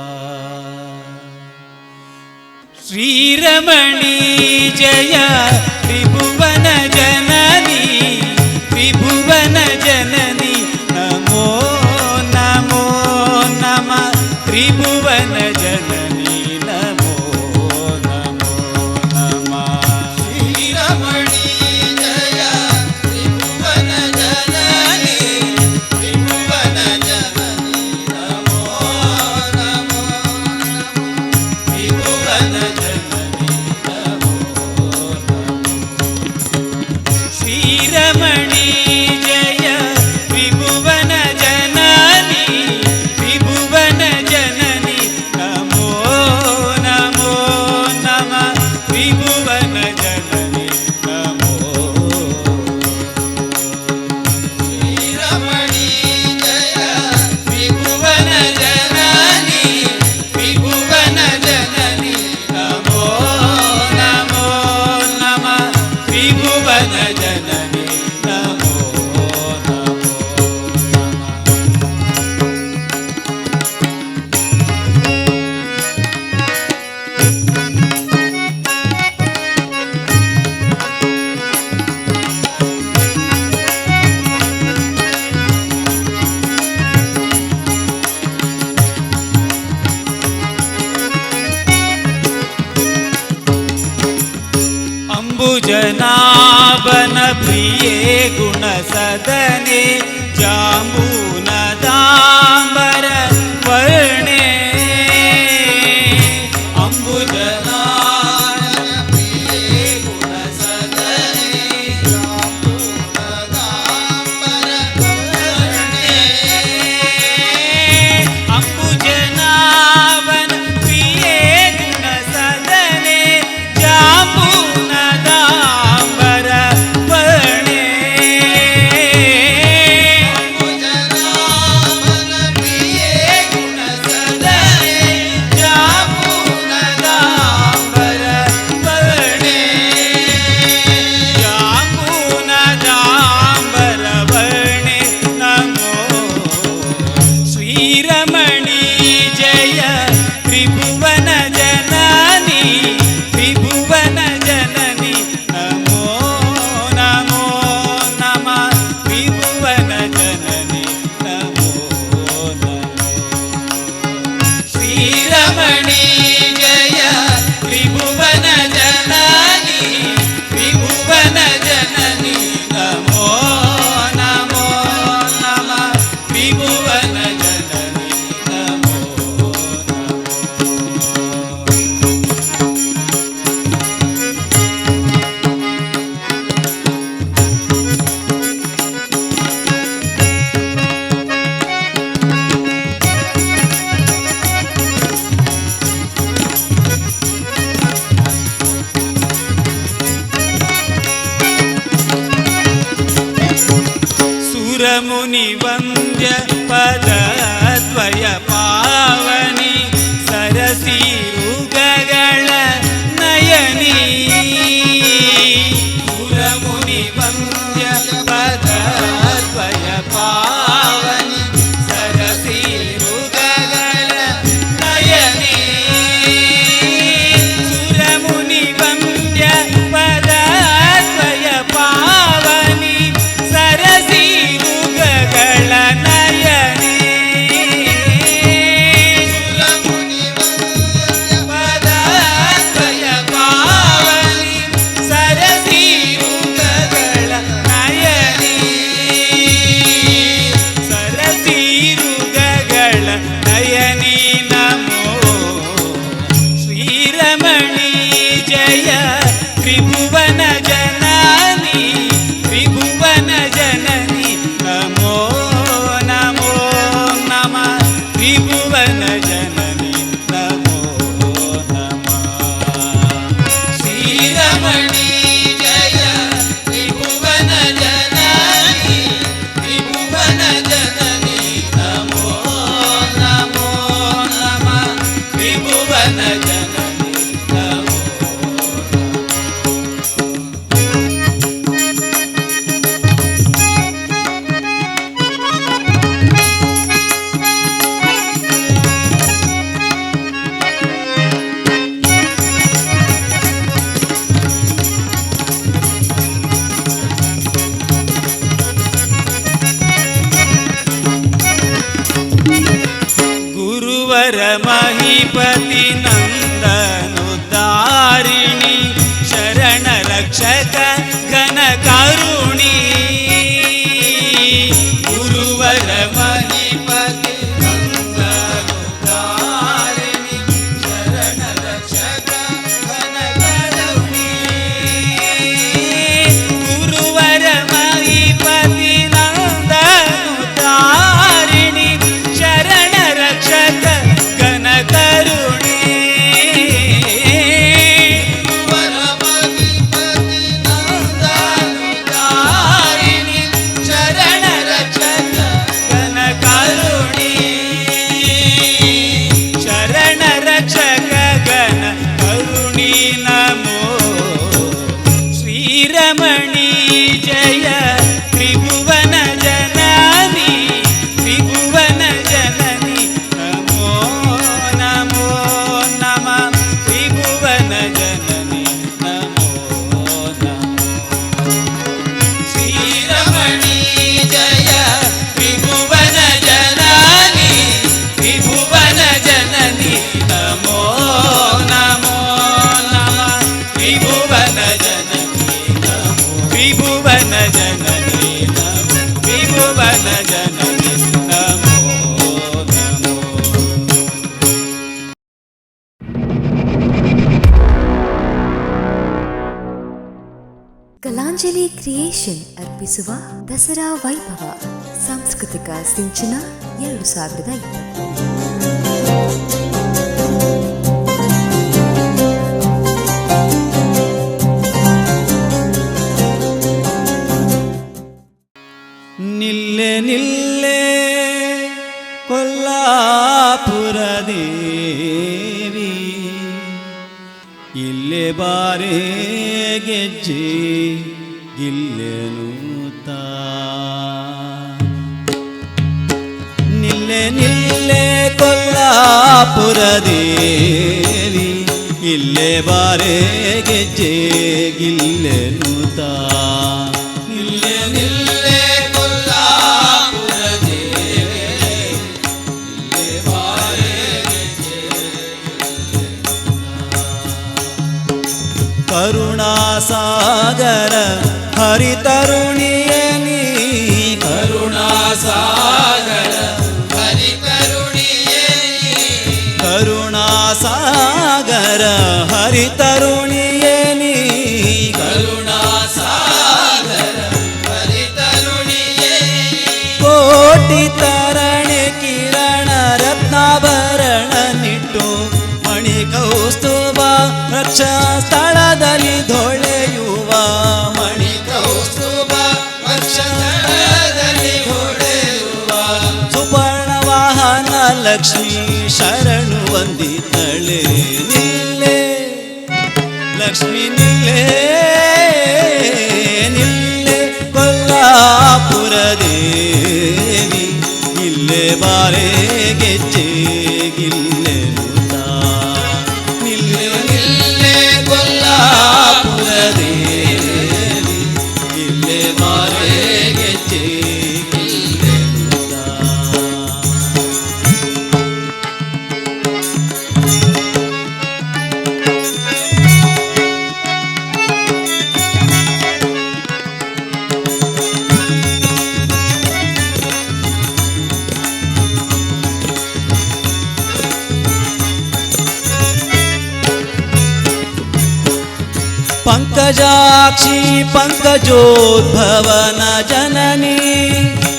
ಶ್ರೀರಮಣಿ ಜಯ ತ್ರಿಭುವನ ಜನನಿ ತ್ರಿಭುವನ ಜನನಿ ನಮೋ ನಮೋ ನಮಃ ತ್ರಿಭುವನ ಜನನಿ ನಮೋ ನಮೋ ನಮಃ ಶ್ರೀರಮಣಿ ಜಯ ತ್ರಿಭುವನ ಜನನಿ ತ್ರಿಭುವನ ಜನನಿ ನಮೋ ನಮೋ ತ್ರಿಭುವನ ಜನನಿ ನಮೋ ಶ್ರೀರಮಣಿ ಜಯ ತ್ರಿಭುವನ ಜನನಿ ತ್ರಿಭುವನ ಜನನಿ ನಮೋ ನಮೋ ನಮಃ ತ್ರಿಭುವನ ಜನನಿ ನಮೋ ಶ್ರೀರಮಣಿ ಜಯ ತ್ರಿಭುವನ ಜನನಿ ತ್ರಿಭುವನ ಜನನಿ ನಮೋ ನಮೋ ನಮಃ ತ್ರಿಭುವನ ಜನನಿ ನಮೋ ನಮೋ ನಮಃ ಅಂಬುಜನಾಭನ ಪ್ರಿಯೇ ಗುಣ ಸದನೆ ಜಾಂಬೂನದಾಂಬರ ವರ್ಣೆ ಅಂಬುಜನಾಭನ ಪ್ರಿಯೇ ಗುಣ ಸದನೆ ಜಾಂಬೂನದಾಂಬರ ವರ್ಣೆ ಅಂಬುಜನಾಭನ ಪ್ರಿಯೇ ಗುಣ ಸದನೆ ಜಾಂಬೂನದಾಂಬರ ವರ್ಣೆ ಅಂಬುಜನಾಭನ ಶ್ರೀರಮಣಿ ಜಯ ತ್ರಿಭುವನ ಜನನಿ ತ್ರಿಭುವನ ಜನನಿ ನಮೋ ನಮೋ ನಮಃ ತ್ರಿಭುವನ ಜನನಿ ನಮೋ ಸುರಮುನಿ ವಂದ್ಯ ಪದದ್ವಯ ಪಾವನಿ ಸರಸೀರುಗಗಳ ನಯನಿ ಸುರಮುನಿ ವಂದ್ಯ ಪದದ್ವಯ ಪಾವನಿ ಸರಸೀರುಗಗಳ ನಯನಿ ಸುರಮುನಿ ವಂದ್ಯ ಪದದ್ವಯ ಪಾವನಿ ಸರಸೀರುಗಗಳ ನಯನಿ ಸುರಮುನಿ ಪದದ್ವಯ ಪಾವನಿ ಸರಸೀರುಗಗಳ ನಯನಿ ಸರಸೀರುಗಗಳ ನಯನಿ ನಮೋ ಶ್ರೀರಮಣಿ ಜಯ ತ್ರಿಭುವನ ಜನನಿ ತ್ರಿಭುವನ ಜನನಿ ನಮೋ ನಮೋ ನಮಃ ತ್ರಿಭುವನ ಜನನಿ ನಮೋ ನಮಃ ಶ್ರೀರಮಣಿ ಜಯ ತ್ರಿಭುವನ ಜನನಿ ತ್ರಿಭುವನ ಜನನಿ ನಮೋ ನಮೋ ನಮಃ ತ್ರಿಭುವನ ಜನನಿ ನಮೋ ಗುರುವರ ಮಹಿಪತಿ ನಂದನುದ್ದಾರಿಣಿ ಶರಣ ರಕ್ಷಕ ಘನ ಕರುಣಿ ಗುರುವರ ಮಹಿಪತಿ ನಂದನುದ್ದಾರಿಣಿ ಶರಣ ರಕ್ಷಕ ಘನ ಕರುಣಿ ಗುರುವರ ಮಹಿಪತಿ ನಂದನುದ್ದಾರಿಣಿ ಶರಣ ರಕ್ಷಕ ಘನ ಕರುಣಿ ಗುರುವರ ಮಹಿಪತಿ ನಂದನುದ್ದಾರಿಣಿ ಶರಣ ರಕ್ಷಕ ಘನ ಕರುಣಿ ಶರಣ ರಕ್ಷಕ ಘನ ಕರುಣಿ ನಮೋ ಶ್ರೀರಮಣಿ ಜಯ ತ್ರಿಭುವನ ಜನನಿ ತ್ರಿಭುವನ ಜನನಿ ನಮೋ ನಮೋ ನಮಃ ತ್ರಿಭುವನ ಜನನಿ ನಮೋ ನಮಃ ಶ್ರೀರಮಣಿ ಜಯ ತ್ರಿಭುವನ ಜನನಿ ತ್ರಿಭುವನ ಜನನಿ ನಮೋ ನಮೋ ನಮಃ ತ್ರಿಭುವನ ಜನನಿ ನಮೋ ತ್ರಿಭುವನ ಜನನಿ ನಮೋ ತ್ರಿಭುವನ ಜನನಿ ನಮೋ ನಮೋ ಕಲಾಂಜಲಿ ಕ್ರಿಯೇಷನ್ ಅರ್ಪಿಸುವ ದಸರಾ ವೈಭವ ಸಾಂಸ್ಕೃತಿಕ ಸಿಂಚನ 2020. ನಿಲ್ಲೆ ನಿಲ್ಲೆ ಕೊಲ್ಲಾಪುರ ದೇವಿ ಇಲ್ಲೇ ಬಾರೆ ಗೆಜ್ಜೆ ಗಿಲ್ಲೆನು ತಾ ನಿಲ್ಲೆ ನಿಲ್ಲೆ ಕೊಲ್ಲಾಪುರ ದೇವಿ ಇಲ್ಲೇ ಬಾರೆ ಗೆಜ್ಜೆ ಗಿಲ್ಲೆನು ತಾ ನಿಲ್ಲೆ ನಿಲ್ಲೆ ಕೊಲ್ಲಾಪುರ ದೇವಿ ಇಲ್ಲೇ ಬಾರೆ ಗೆಜ್ಜೆ ಕರುಣಾಸಾಗರ ಹರಿತರುಣಿಯೇ ನೀ ಕರುಣಾಸಾಗರ ಹರಿತರುಣಿಯೇ ಕರುಣಾಸಾಗರ ಹರಿತರುಣಿಯೇ ನೀ ಕರುಣಾಸಾಗರ ಹರಿತರುಣಿಯೇ ಕೋಟಿ ತರಣೆ ಕಿರಣ ರತ್ನಾಭರಣ ನಿಟ್ಟು ಮಣಿ ಕೌಸ್ತುಭ ರಕ್ಷಾ ಸ್ಥಳದಲ್ಲಿ ಧೊಳೆಯುವ ಮಣಿ ಕೌಸ್ತುಭ ವಕ್ಷಸ್ಥಳದಲ್ಲಿ ಹೊಳೆಯುವ ಸುಪರ್ಣ ವಾಹನ ಲಕ್ಷ್ಮೀ ಶರಣು ವಂದಿತಳೆ ನಿಲ್ಲೆ ಲಕ್ಷ್ಮೀ ನಿಲ್ಲೆ ನಿಲ್ಲೆ ಕೊಲ್ಲಾಪುರ ದೇವಿ ಇಲ್ಲೇ ಬಾರೆ ಗೆಜ್ಜೆ ಗಿಲ್ಲೆನುತ್ತಾ ನಿಲ್ಲೆ ನಿಲ್ಲೆ ಕೊಲ್ಲಾಪುರ ದೇವಿ ಇಲ್ಲೇ ಬಾರೆ ಗೆಜ್ಜೆ ಗಿಲ್ಲೆನುತ್ತಾ पंकजाक्षी पंकजोद्भवन जननी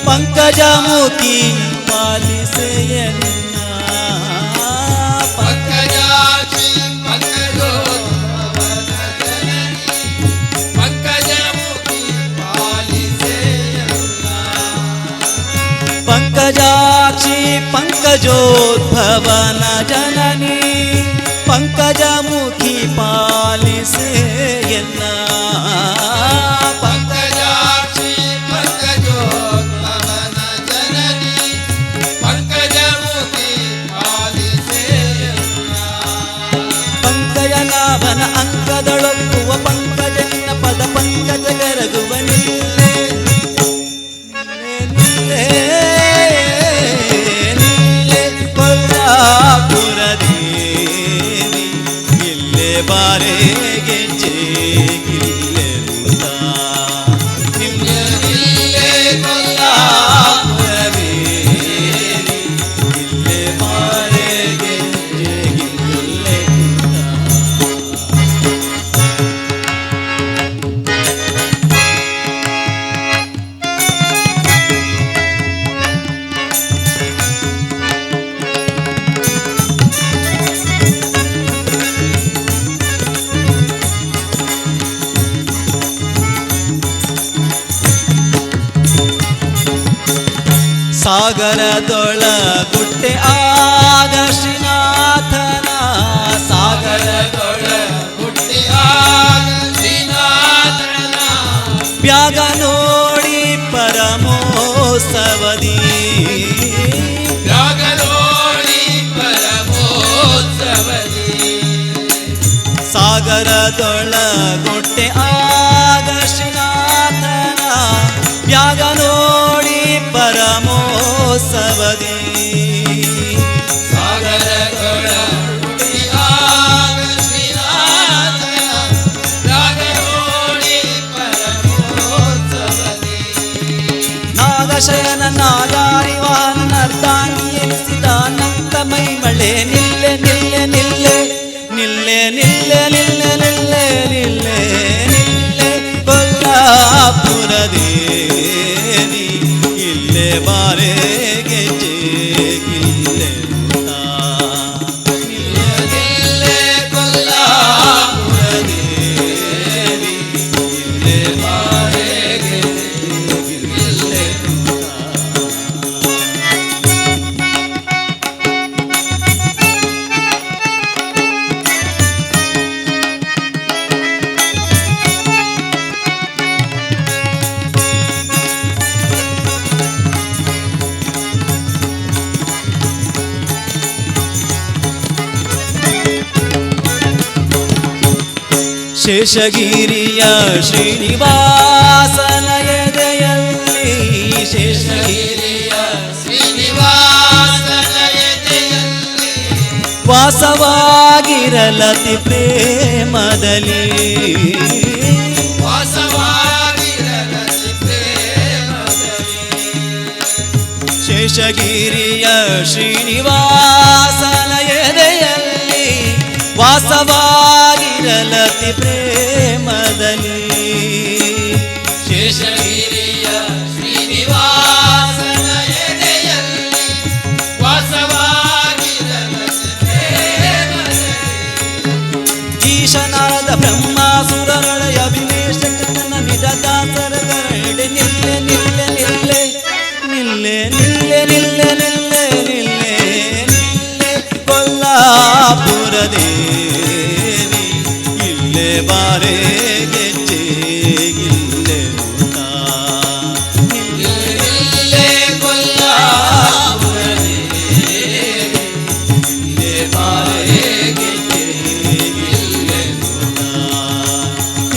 पंकजमुखी पालिसेयन्ना पंकजाक्षी पंकजोद्भवन जननी पंकजमुखी पालिसेयन्ना पंकजाक्षी पंकजोद्भवन जननी पंकजमुखी पालिसेयन्ना पंकजाक्षी पंकजोद्भवन जननी पंकजमुखी पालिसेयन्ना पंकजनाभन अंकदळೊಪ್ಪುವ पंकजनिन्न पद पंकज गरगुವ ನಿಲ್ಲೆ ನಿಲ್ಲೆ ನಿಲ್ಲೆ ಕೊಲ್ಲಾಪುರ ದೇವಿ ಇಲ್ಲೇ ಬಾರೆ ಗೆಜ್ಜೆ ಗಿಲ್ಲೆನುತ್ತಾ ನಿಲ್ಲೆ ನಿಲ್ಲೆ ಕೊಲ್ಲಾಪುರ ದೇವಿ ಇಲ್ಲೇ ಬಾರೆ ಗೆಜ್ಜೆ ಗಿಲ್ಲೆನುತ್ತಾ ಸಾಗರದೊಳಗುಟ್ಟೆ ಆಗ ಶ್ರೀನಾಥನ ಸಾಗರದೊಳಗುಟ್ಟಿಯಾಗ ಶ್ರೀನಾಥನ ಬ್ಯಾಗ ನೋಡಿ ಪರಮೋತ್ಸವದಿ ಯಾಗಲೋಡಿ ಪರಮೋತ್ಸವದಿ ಸಾಗರದೊಳಗುಟ್ಟೆ ಆಗ ಶ್ರೀನಾಥನ ಬ್ಯಾಗ ನೋಡಿ ಪರಮೋತ್ಸವದಿ ಸಾಗರದೊಳಗುಟ್ಟಿಯಾಗ ಶ್ರೀನಾಥನ ಯಾಗಲೋಡಿ ಪರಮೋತ್ಸವದಿ ನಾಗಶಯನ ನಾಗಾರಿವಾಹನ ನರ್ತಾಂಗಿ ಎನಿಸಿದ ಅನಂತ ಮೈಮಳೆ ನಿಲ್ಲೆ ನಿಲ್ಲೆ ನಿಲ್ಲೆ ನಿಲ್ಲೆ ನಿಲ್ಲೆ ನಿಲ್ಲೆ ನಿಲ್ಲೆ ನಿಲ್ಲೆ ನಿಲ್ಲೆ ಕೊಲ್ಲಾಪುರ ದೇವಿ ಇಲ್ಲೇ ಬಾರೆ ಗೆಜ್ಜೆ ಗಿಲ್ಲೆನುತ್ತಾ ನಿಲ್ಲೆ ನಿಲ್ಲೆ ಕೊಲ್ಲಾಪುರ ದೇವಿ ಇಲ್ಲೇ ಬಾರೆ ಗೆಜ್ಜೆ ಗಿಲ್ಲೆನುತ್ತಾ ಶೇಷಗಿರಿಯ ಶ್ರೀನಿವಾಸನ ಎದೆಯಲ್ಲಿ ಶೇಷಗಿರಿಯ ಶ್ರೀನಿವಾಸನ ಎದೆಯಲ್ಲಿ ವಾಸವಾಗಿರಲತಿ ಪ್ರೇಮದಲ್ಲಿ ಶೇಷಗಿರಿಯ ಶ್ರೀನಿವಾಸನ ಎದೆಯಲ್ಲಿ ವಾಸವಾಗಿರಲತಿ ಪ್ರೇಮದಲ್ಲಿ ಶೇಷಗಿರಿಯ ಶ್ರೀನಿವಾಸನ ಎದೆಯಲ್ಲಿ ವಾಸವಾಗಿರಲತಿ ಪ್ರೇಮದಲ್ಲಿ. ಈಶನಾದ ಬ್ರಹ್ಮಾಸುರರಳ ಅಭಿವೇಶಕನ ನಿಜದಾಸರ ಕರಡೆ ನಿಲ್ಲೆ ನಿಲ್ಲೆ ನಿಲ್ಲೆ ನಿಲ್ಲೆ ನಿಲ್ಲೆ ನಿಲ್ಲೆ ನಿಲ್ಲೆ ನಿಲ್ಲೆ ನಿಲ್ಲೆ ಕೊಲ್ಲಾಪುರ ದೇವಿ ಇಲ್ಲೇ ಬಾರೆ ಗೆಜ್ಜೆ ಇಲ್ಲೇ ಊಟ ಇಲ್ಲೇ ಕೊಲ್ಲಾಪುರ ದೇವಿ ಇಲ್ಲೇ ಬಾರೆ ಗೆಜ್ಜೆ ಇಲ್ಲೇ ಊಟ.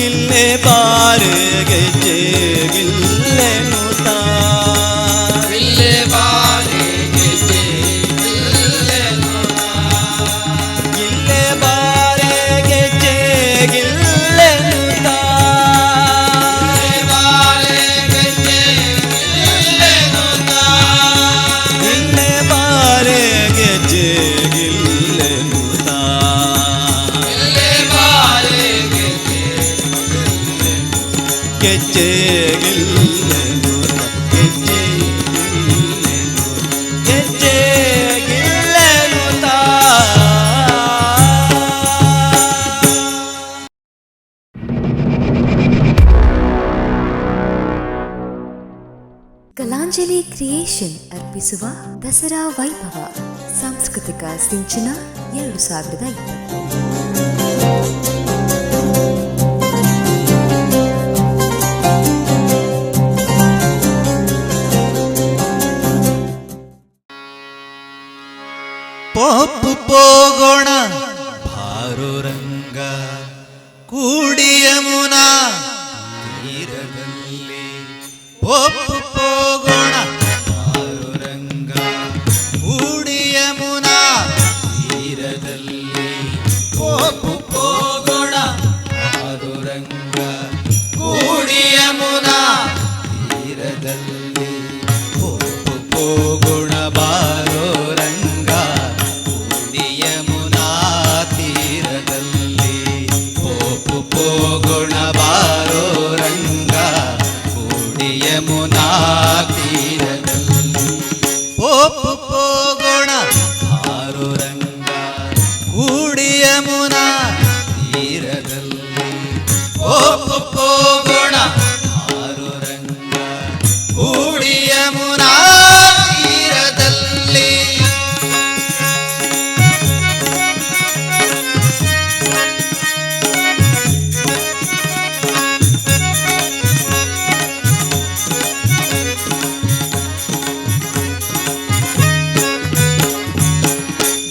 ಇಲ್ಲೇ ಬಾರೆ ಗೆಜ್ಜೆ ಇಲ್ಲೇ ಊಟ ಇಲ್ಲೇ ಬಾರೆ ಗೆಜ್ಜೆ ಇಲ್ಲೇ ಊಟ. ಇಲ್ಲೇ ಬಾರೆ ಗೆಜ್ಜೆ ಇಲ್ಲೇ ಊಟ ಇಲ್ಲೇ ಬಾರೆ ಗೆಜ್ಜೆ ಇಲ್ಲೇ ಊಟ. ಇಲ್ಲೇ ಬಾರೆ ಗೆಜ್ಜೆ ಗೆಜ್ಜೆ ಇಲ್ಲೇ ಊಟ ಗೆಜ್ಜೆ ಇಲ್ಲೇ ಊಟ ಗೆಜ್ಜೆ ಇಲ್ಲೇ ಊಟ. ಕಲಾಂಜಲಿ ಕ್ರಿಯೇಷನ್ ಅರ್ಪಿಸುವ ದಸರಾ ವೈಭವ ಸಾಂಸ್ಕೃತಿಕ ಸಿಂಚನ 2020. ಪೋಪು ಪೋಗೋಣ ಭಾರೋ ರಂಗ ಕೂಡಿ ಯಮುನಾ ತೀರದಲ್ಲಿ ಪೋಪು ಪೋಗೋಣ ಭಾರೋ ರಂಗ ಕೂಡಿ ಯಮುನಾ ತೀರದಲ್ಲಿ ಪೋಪು ಪೋಗೋಣ ಭಾರೋ ರಂಗ ಕೂಡಿ ಯಮುನಾ ತೀರದಲ್ಲಿ ಪೋಪು ಪೋಗೋಣ ಬಾರೋ ರಂಗ ಕೂಡಿ ಯಮುನಾ ತೀರದಲ್ಲಿ ಪೋಪು ಪೋಗೋಣ ಬಾರೋ ರಂಗ ಕೂಡಿ ಯಮುನಾ ತೀರದಲ್ಲಿ ಪೋಪು ಪೋಗೋಣ ಬಾರೋ ರಂಗ ಕೂಡಿ ಯಮುನಾ ತೀರದಲ್ಲಿ ಪೋಪು ಪೋಗೋಣ ಬಾರೋ ರಂಗ ಕೂಡಿ ಯಮುನಾ ತೀರದಲ್ಲಿ.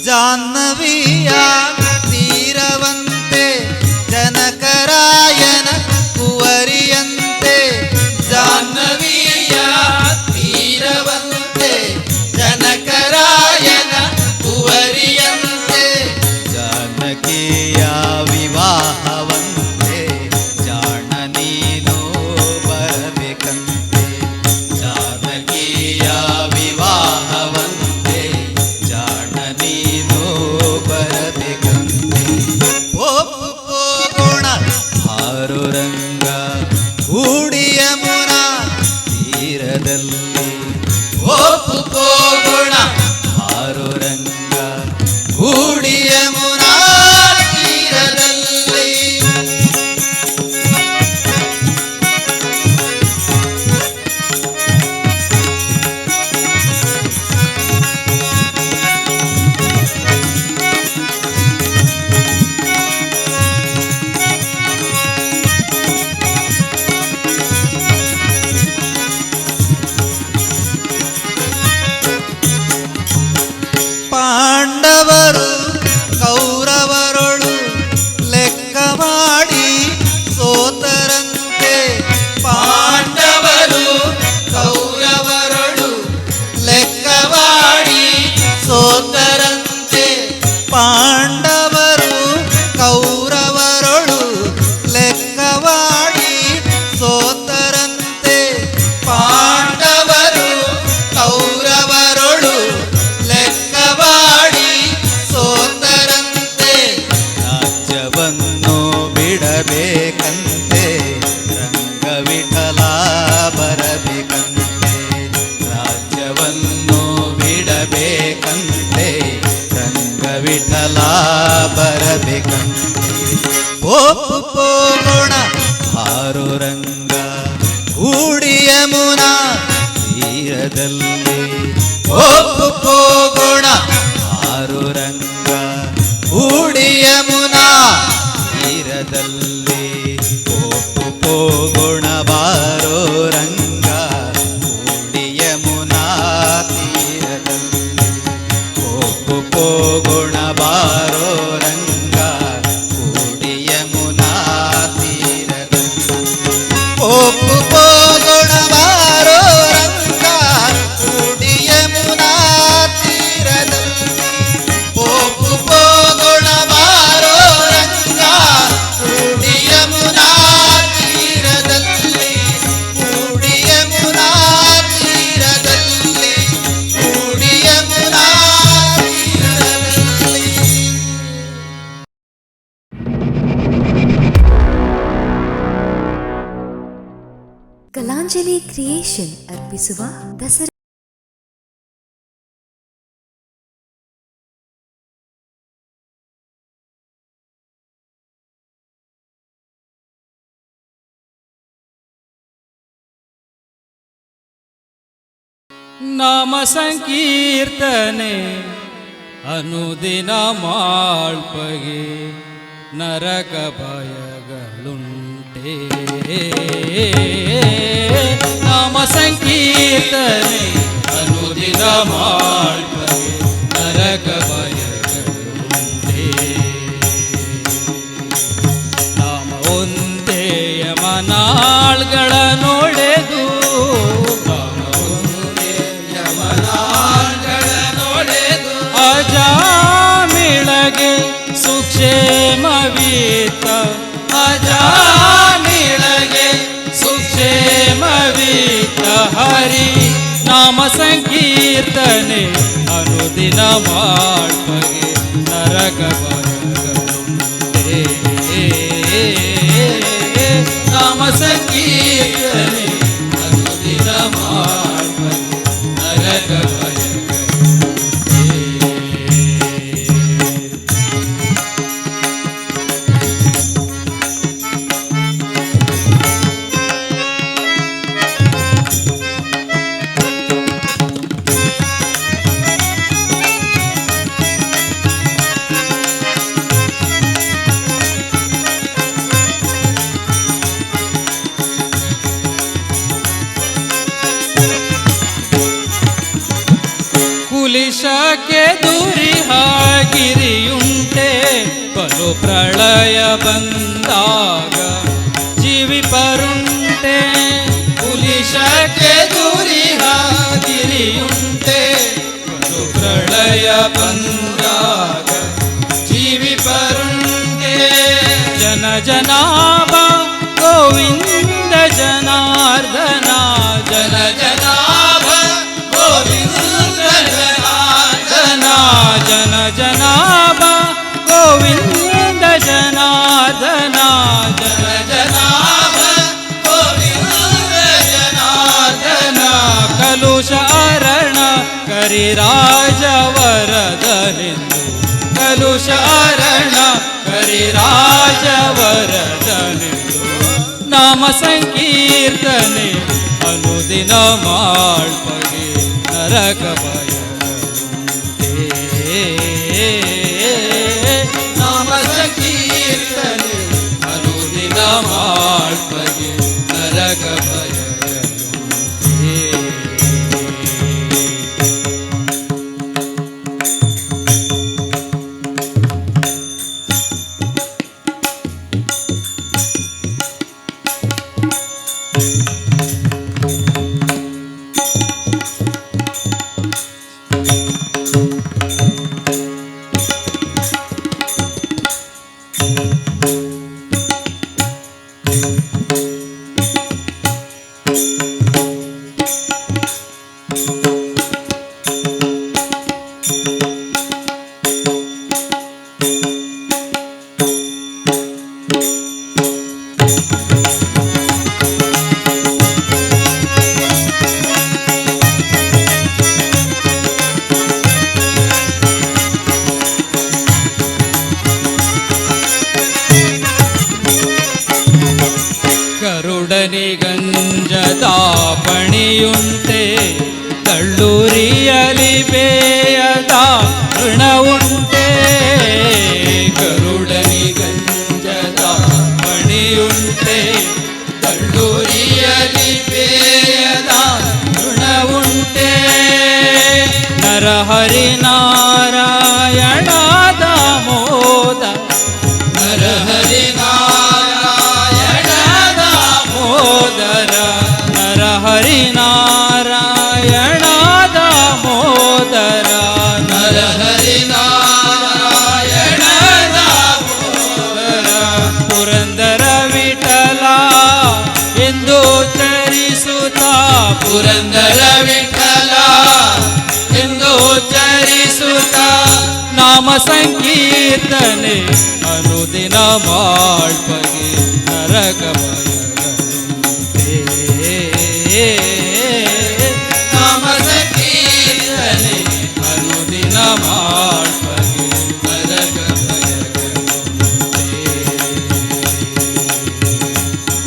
ಜಾಹ್ನವಿಯ ತೀರವಂತೆ ಜನಕರಾಯನ ಕುವರಿಯಂತೆ ಜಾಹ್ನವಿಯ ತೀರವಂತೆ ಜನಕರಾಯನ ಕುವರಿಯಂತೆ ಜಾನಕಿಯ ವಿವಾಹವಂತೆ ಜಾಣ ನೀನು ಬರಬೇಕಂತೆ ಜಾನಕಿಯ ವಿವಾಹವಂತೆ ಜಾಣ ನೀನು ಬರಬೇಕಂತೆ ಪೋಪು ಪೋಗೋಣ ಹಾರು ರಂಗ ಕೂಡಿ ಯಮುನಾ ತೀರದಲ್ಲಿ ಪೋಪು ಪೋಗೋಣ ಹಾರು ರಂಗ ಕೂಡಿ ಯಮುನಾ ತೀರದಲ್ಲಿ. ಪಾಂಡವರು ಕೌ ಪಾಂಡವರು ಕೌರವರೊಳು ಲೆಕ್ಕವಾಡಿ ಸೋತರಂತೆ. ಪಾಂಡವರು ಕೌರವರೊಳು ಲೆಕ್ಕವಾಡಿ ಸೋತರಂತೆ. ರಾಜ್ಯವನ್ನು ಬಿಡಬೇಕಂತೆ ರಂಗವಿಠಲ ಬರಬೇಕಂತೆ. ರಾಜ್ಯವನ್ನು ಬಿಡಬೇಕಂತೆ ರಂಗವಿಠಲ ಬರಬೇಕಂತೆ. ಪೋಗೋಣ ಹಾರು ರಂಗ ಕೂಡಿ ಯಮುನಾ ತೀರದಲ್ಲಿ. ಹೋಗೋಣ ಹಾರು ರಂಗ ಕೂಡಿ ಯಮುನಾ ತೀರದಲ್ಲಿ. ಹೋಗೋಣ ಬಾರೋ ರಂಗ ಕೂಡಿ ಯಮುನಾ ತೀರದಲ್ಲಿ. ಹೋಗೋಣ ಬಾರೋ ರಂಗ ಕೂಡಿ ಯಮುನಾ ತೀರದಲ್ಲಿ. ಹೋಗೋಣ ಬಾರೋ ರಂಗ ಕೂಡಿ ಯಮುನಾ ತೀರದಲ್ಲಿ. ಹೋಗೋಣ ಬಾರೋ ರಂಗ ಕೂಡಿ ಯಮುನಾ ತೀರದಲ್ಲಿ. ಕೂಡಿ ಯಮುನಾ ತೀರದಲ್ಲಿ. ಕೂಡಿ ಯಮುನಾ ತೀರದಲ್ಲಿ. ಕಲಾಂಜಲಿ ಕ್ರಿಯೇಷನ್ ಅರ್ಪಿಸುವ ದಸರಾ ನಾಮ ಸಂಕೀರ್ತನೆ ಅನುದಿನ ಮಾಳ್ಪಗೆ ನರಕ ಭಯಗಳುಂಟೆ. ನಾಮ ಸಂಕೀರ್ತನೆ ಅನುದಿನ ಮಾಳ್ಪಗೆ ನರಕ ಭಯಗಳುಂಟೆ. ನಾಮ ಒಂದೇ ಯಮನಾಳ್ಗಳ ನೋಡೆದು. ಅಜಾಮಿಳಗೆ ಸುಕ್ಷೇಮವೀತ. ಅಜಾಮಿಳಗೆ ಸುಕ್ಷೇಮವೀತ. ಹರಿ ನಾಮ ಸಂಕೀರ್ತನೆ ಅನುದಿನ ಮಾಡ್ಪಗೆ ನರಕ ಭಯಗಳುಂಟೆ. ನಾಮ ಸಂಕೀರ್ತನೆ ಅನುದಿನ ಮಾಡ್ಪಗೆ ನರಕ ಭಯಗಳುಂಟೆ. ಕುಲಿಶಕ್ಕೆ ದುರಿಹಾಗಿರಿಯುಂಟೆ. ಬಲು ಪ್ರಳಯ ಬಂದಾಗ ಜೀವಿಪರುಂಟೆ. ಕುಲಿಶಕ್ಕೆ ದುರಿಹಾಗಿರಿಯುಂಟೆ. ಬಲು ಪ್ರಳಯ ಬಂದಾಗ ಜೀವಿಪರುಂಟೆ. ಜನ ಜನಾಭ ಗೋವಿಂದ ಜನಾರ್ದನ. ಜನ ಜನಾಭ ಗೋವಿಂದ ಜನಾರ್ದನ. ಜನ ಜನಾಭ ಗೋವಿಂದ ಜನಾರ್ದನ. ಜನ ಜನಾಭ ಗೋವಿಂದ ಜನಾರ್ದನ. ಕಲುಷ ಅರಣ ಕರಿರಾಜವರದನೆಂದು. ಕಲುಷ ಅರಣ ಕರಿರಾಜವರದನೆಂದು. ನಾಮ ಸಂಕೀರ್ತನೆ ಅನುದಿನ ಮಾಳ್ಪಗೆ ನರಕ ಭಯಗಳುಂಟೆ. ನಾಮ ಸಂಕೀರ್ತನೆ ಅನುದಿನ ಮಾಳ್ಪಗೆ ನರಕ ಭಯಗಳುಂಟೆ. ಮಣಿಯುಂಟೆ ಕಳ್ಳೂರಿಯಲಿ ಬೇಯದ ಋಣವುಂಟೆ ಗರುಡನಿ ಗಂಜದ ಮಣಿಯುಂಟೆ ಕಳ್ಳೂರಿಯಲಿ ಬೇಯದ ಋಣವುಂಟೆ ನರಹರಿ ನಾರಾಯಣದ ಮೋದ ನರಹರಿ ನಾರಾಯಣದ ಮೋದರ ನರಹರಿ ನಾರಾಯಣದ ಮೋದರ ನರಹರಿ ನಾರಾಯಣದ ಮೋದರ ಪುರಂದರ ವಿಠಲ ಎಂದು ಚರಿಸುತ್ತ ಪುರಂದರ ವಿಠಲ ಎಂದು ಚರಿಸುತ್ತ ನಾಮ ಸಂಕೀರ್ತನೆ ಅನುದಿನ ಮಾಡ್ಬಗೆ ನರಕ ಭಯಗಳುಂಟೆ ನಾಮ ಸಂಕೀರ್ತನೆ ಅನುದಿನ ಮಾಡ್ಬಗೆ ನರಕ ಭಯಗಳುಂಟೆ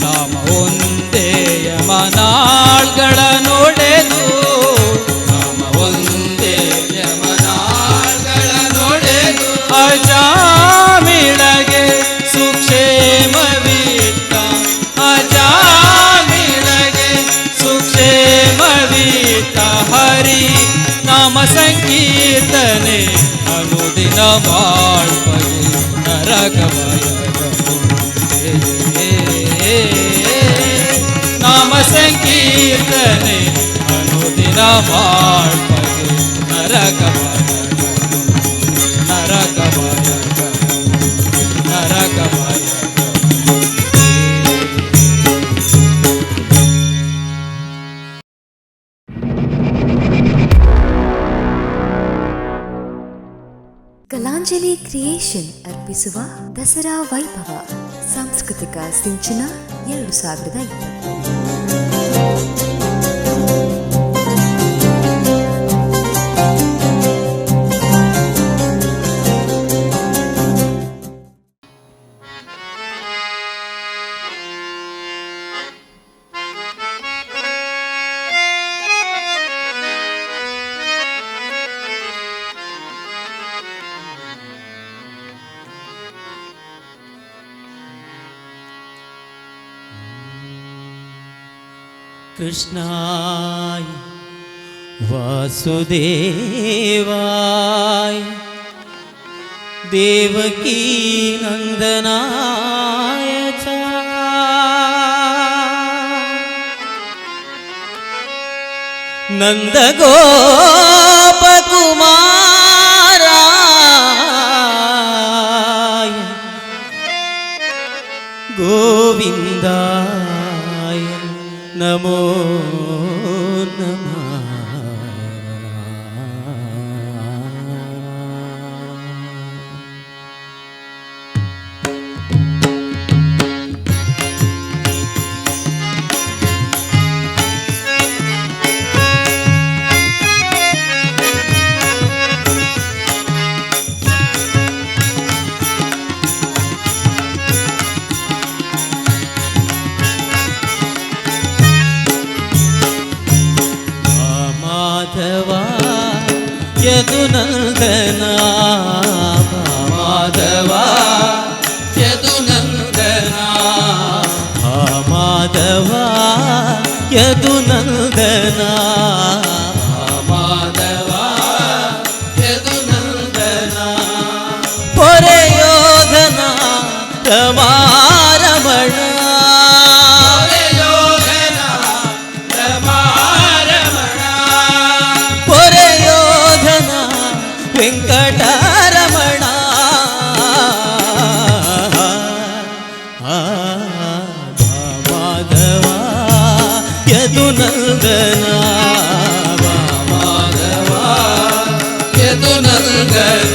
ನಾಮ ಒಂದೇ ಯಮನಾಳ್ಗಳ ನೋಡೆದು ನಾಮ ಒಂದೇ ಯಮನಾಳ್ಗಳ ನೋಡೆದು ಅಜಾಮಿಳಗೆ ಸುಕ್ಷೇಮವಿಟ್ಟ ಅಜಾಮಿಳಗೆ ಸುಕ್ಷೇಮವಿಟ್ಟ ಹರಿ ನಾಮ ಸಂಕೀರ್ತನೆ ಅನುದಿನ ಮಾಡ್ಬಗೆ ನರಕ ಭಯಗಳುಂಟೆ ನಾಮ ಸಂಕೀರ್ತನೆ ಅನುದಿನ ಮಾಡ್ಬಗೆ ನರಕ ಭಯಗಳುಂಟೆ ನರಕ ಭಯಗಳುಂಟೆ ನರಕ ಭಯಗಳುಂಟೆ. ಕಲಾಂಜಲಿ ಕ್ರಿಯೇಷನ್ ಅರ್ಪಿಸುವ ದಸರಾ ವೈಭವ ಸಾಂಸ್ಕೃತಿಕ ಸಿಂಚನ 2020. कृष्णाय वासुदेवाय देवकी नंदनाय च नंदगोपकुमाराय गोविन्दाय नमो नमः. यदुनंदना माधवा यदुनंदना माधवा यदुनंदना माधवा यदुनंदना पोरे योधना रमारमण ವೆಂಕಟರಮಣ ಮಾಧವ ಯದುನಂದನ ಮಾಧವ ಯದುನಂದನ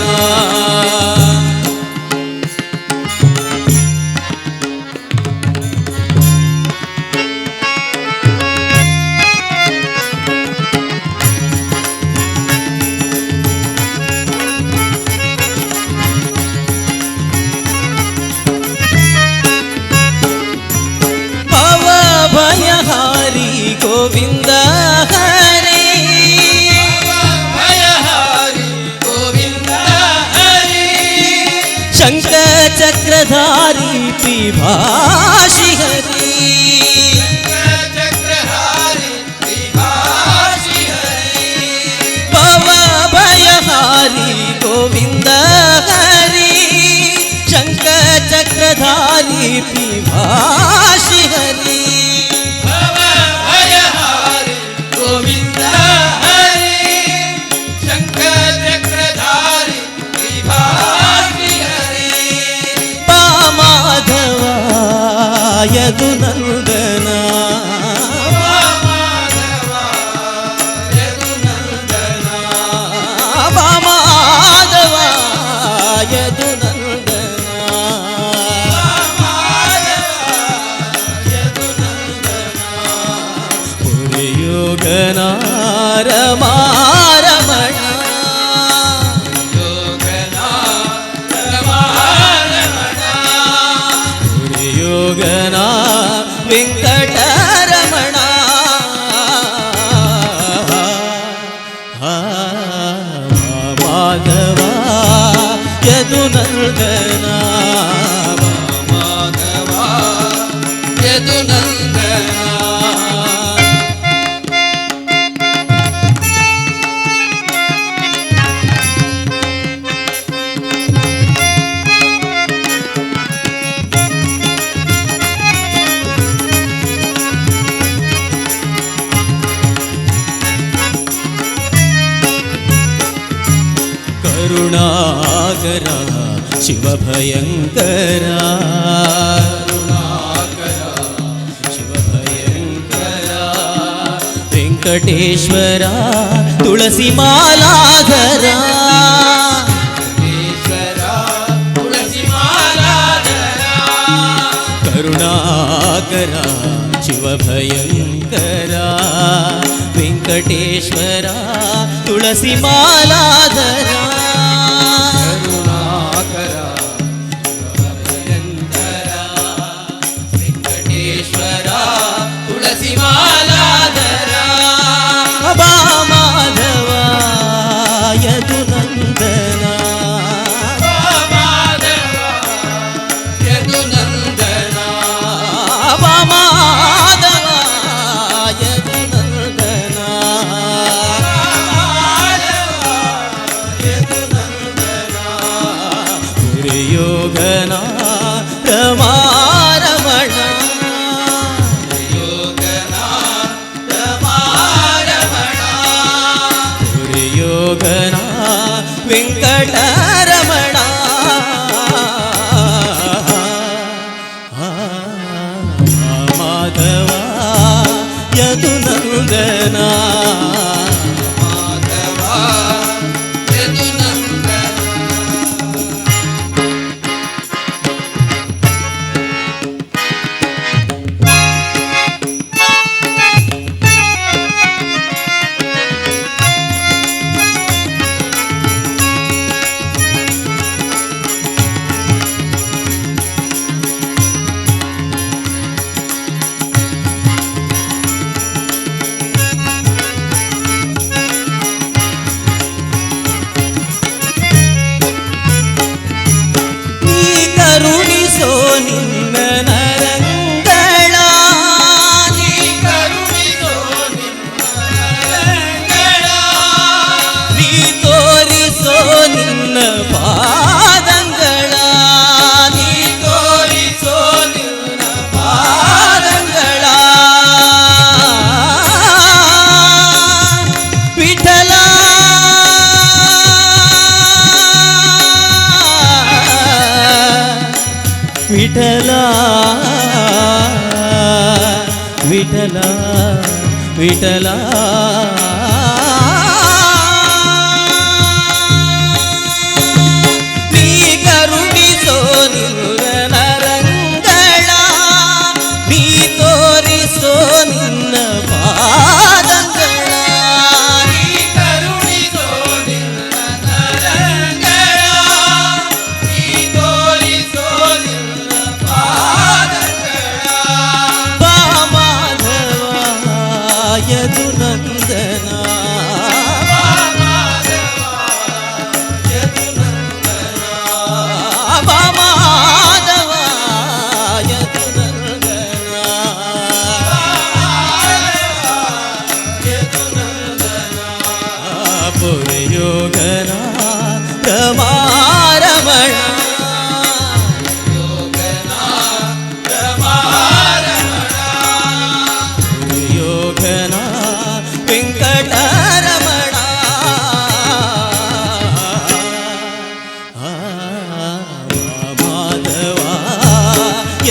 ಗೋವಿಂದ ಹರಿ ಭಯಹಾರಿ ಗೋವಿಂದ ಹರಿ ಶಂಖ ಚಕ್ರಧಾರಿ ಪಿಭಾಷಿ ಹರಿ ಚಕ್ರಹಾರಿ ತ್ರಿಭಾಷಿ ಹರಿ ಭವ ಭಯಹಾರಿ ಗೋವಿಂದ ಹರಿ ಶಂಖ ಚಕ್ರಧಾರಿ ಪಿಭಾಷಿ ಹರಿ ಭವ ಭಯಹಾರಿ ಗೋವಿಂದ ಹರಿ ಶಂಖ ಚಕ್ರಧಾರಿ ತ್ರಿಭಾಷಿ ಹರಿ ಮಾಧವ ಯದು ನಂದನ ಮಾಧವ ಯದುನಂದನ ಮಾಧವ ಯದು ನಂದನ ಪುರಿಯೋಗನ ರಮಾರಮಣ ಪುರಿಯೋಗನ ವೆಂಕಟರಮಣ ಮಾಧವ ಯದು ನಂದನ ಮಾಧವ ಯದುನಂದನ ಕರುಣಾಕರ ಶಿವಭಯಂಕರ ಶಿವಭಯಂಕರ ವೆಂಕಟೇಶ್ವರ ತುಳಸಿ ಮಾಲಾಧರ ತುಳಸಿ ಮಾಲಾಧರ ಕರುಣಾಕರ ಶಿವಭಯಂಕರ ವೆಂಕಟೇಶ್ವರ ತುಳಸಿ ಮಾಲಾಧರ ಕರುಣಾಕರ ಭಯಂಕರ ವೆಂಕಟೇಶ್ವರ ತುಳಸಿ ಮಾಲಾಧರ ಮಾಧವ ಯದು ನಂದನ ಮಾಧವ ಯದುನಂದನ ಮಾಧವ ಯದು ನಂದನ ಪುರಿಯೋಗನ ರಮಾರಮಣ ಪುರಿಯೋಗನ ವೆಂಕಟರಮಣ ಮಾಧವ ಯದು ನಂದನ ಮಾಧವ ಯದುನಂದನ ನೀ ಕರುಣಿಸೋ ನಿನ್ನ ನರಂಗಳ ನೀ ಕರುಣಿಸೋ ನಿನ್ನಗಳ ನೀ ತೋರಿಸೋ ನಿನ್ನ ಪಾದಂಗಳ ನೀ ತೋರಿಸೋ ನಿನ್ನ ಪಾದಂಗಳ ವಿಠಲ ವಿಠಲ ವಿಠಲ ವಿಠಲ ನೀ ಕರುಣಿಸೋ ನಿನ್ನ ನರಂಗಳ ನೀ ತೋರಿಸೋ ನಿನ್ನ ಪಾದಂಗಳ ನೀ ಕರುಣಿಸೋ ನಿನ್ನ ನರಗಳ ನೀ ತೋರಿಸೋ ನಿನ್ನ ಪಾದಗಳ ಮಾಧವ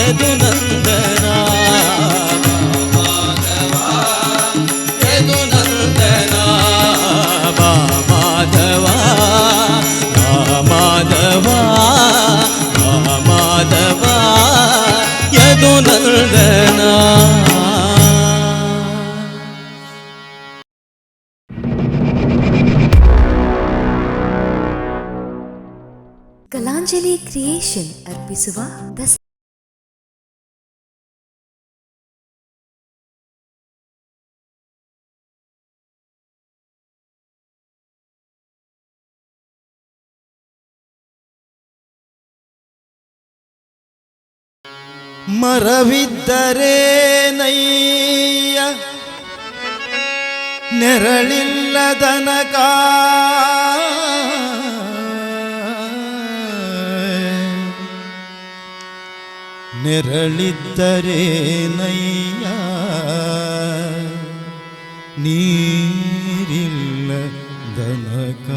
ಯದುನಂದನ ಯದುನಂದನ ಬಾ ಮಾಧವ ಮಾಧವ ಮಾಧವ ಯದುನಂದನ. ಕಲಾಂಜಲಿ ಕ್ರಿಯೇಷನ್ ಅರ್ಪಿಸುವ ಮರವಿದ್ದರೆ ನಯ್ಯ ನೆರಳಿಲ್ಲದನಕ ನೆರಳಿದ್ದರೆ ನಯ್ಯ ನೀರಿಲ್ಲದನಕ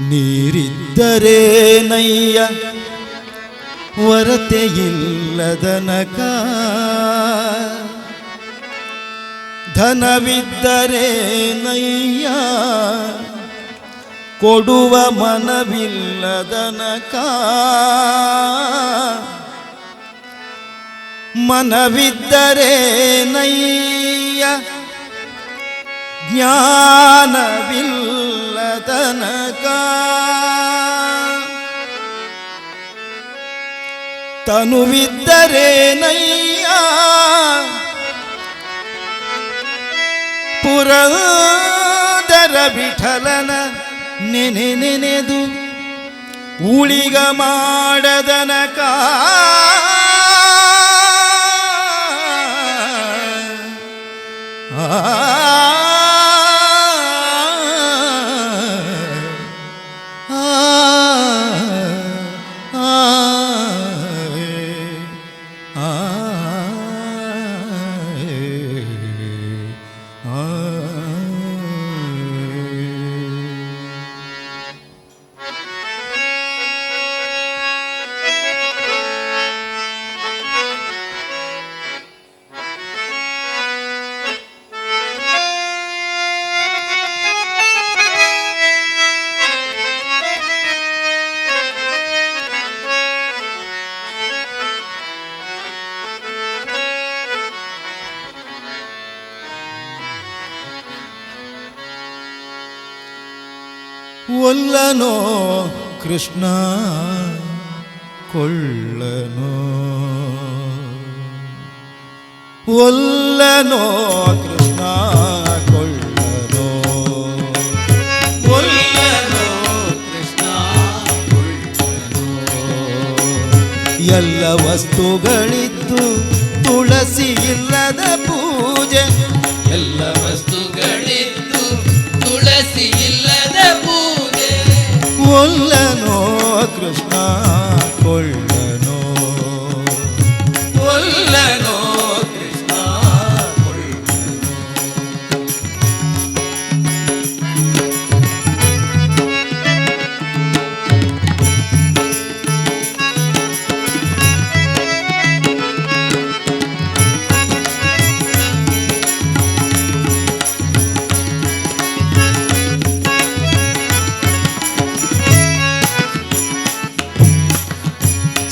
ನೀರಿದ್ದರೆ ನಯ್ಯ ವರತೆಯಿಲ್ಲದನಕ ಧನವಿದ್ದರೆ ನಯ್ಯ ಕೊಡುವ ಮನವಿಲ್ಲದನಕ ಮನವಿದ್ದರೆ ನಯ್ಯ ಜ್ಞಾನವಿಲ್ಲದನಕ ತನುವಿದ್ದರೆ ನಯ್ಯ ಪುರಂದರ ವಿಠಲನ ನೆನೆದು ಉಳಿಗ ಮಾಡದನಕ ಒಲ್ಲನೋ ಕೃಷ್ಣ ಕೊಳ್ಳನೋ ಒಲ್ಲನೋ ಕೃಷ್ಣ ಕೊಳ್ಳನೋ ಒಲ್ಲನೋ ಕೃಷ್ಣ ಕೊಳ್ಳನೋ ಎಲ್ಲ ವಸ್ತುಗಳಿದ್ದು ತುಳಸಿ ಇಲ್ಲದ ಪೂಜೆ ಎಲ್ಲ ವಸ್ತುಗಳಿದ್ದು ತುಳಸಿ ಇಲ್ಲದ ಪೂಜೆ ಒಲ್ಲನೋ ಕೃಷ್ಣ ಕೊಳ್ಳನೋ ಒಲ್ಲನೋ ಕೃಷ್ಣ ಕೊಳ್ಳನೋ.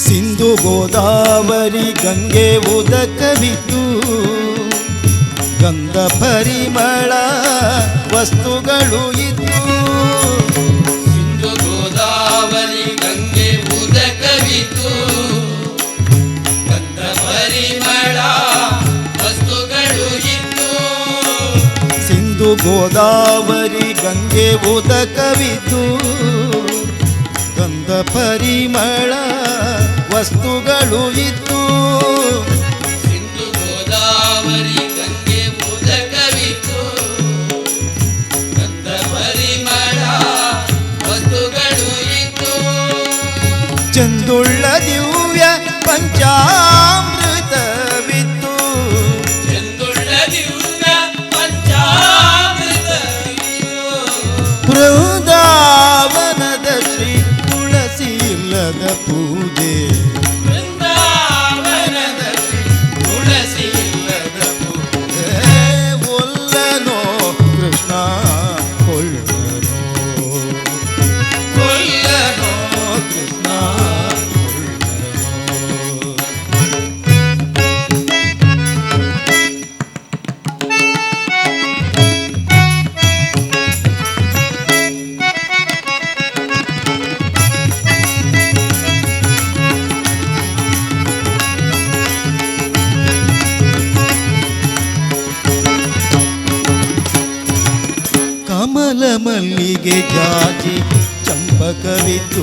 ಸಿಂಧು ಗೋದಾವರಿ ಗಂಗೆ ಉದಕವಿದ್ದು ಗಂಧ ಪರಿಮಳ ವಸ್ತುಗಳು ಇದ್ದು ಸಿಂಧು ಗೋದಾವರಿ ಗಂಗೆ ಉದಕವಿದ್ದು ಗಂಧ ಪರಿಮಳ ವಸ್ತುಗಳು ಇದ್ದು ಸಿಂಧು ಗೋದಾವರಿ ಗಂಗೆ ಉದಕವಿದ್ದು ಗಂಧ ಪರಿಮಳ ವಸ್ತುಗಳು ಇದ್ದು ಸಿಂಧು ಗೋದಾವರಿ ಗಂಗೆ ಉದಕವಿದ್ದು ಗಂಧ ಪರಿಮಳ ವಸ್ತುಗಳು ಇದ್ದು ಚಂದುಳ್ಳ ದಿವ್ಯ ಪಂಚಾಮೃತವಿತ್ತು ಚಂದುಳ್ಳ ದಿವ್ಯ ಪಂಚಾಮೃತವಿದ್ದು ಬೃಂದಾವನದ ಶ್ರೀ ತುಳಸಿ ಮಲ್ಲಿಗೆ ಜಾಜಿ ಚಂಪಕವಿತ್ತು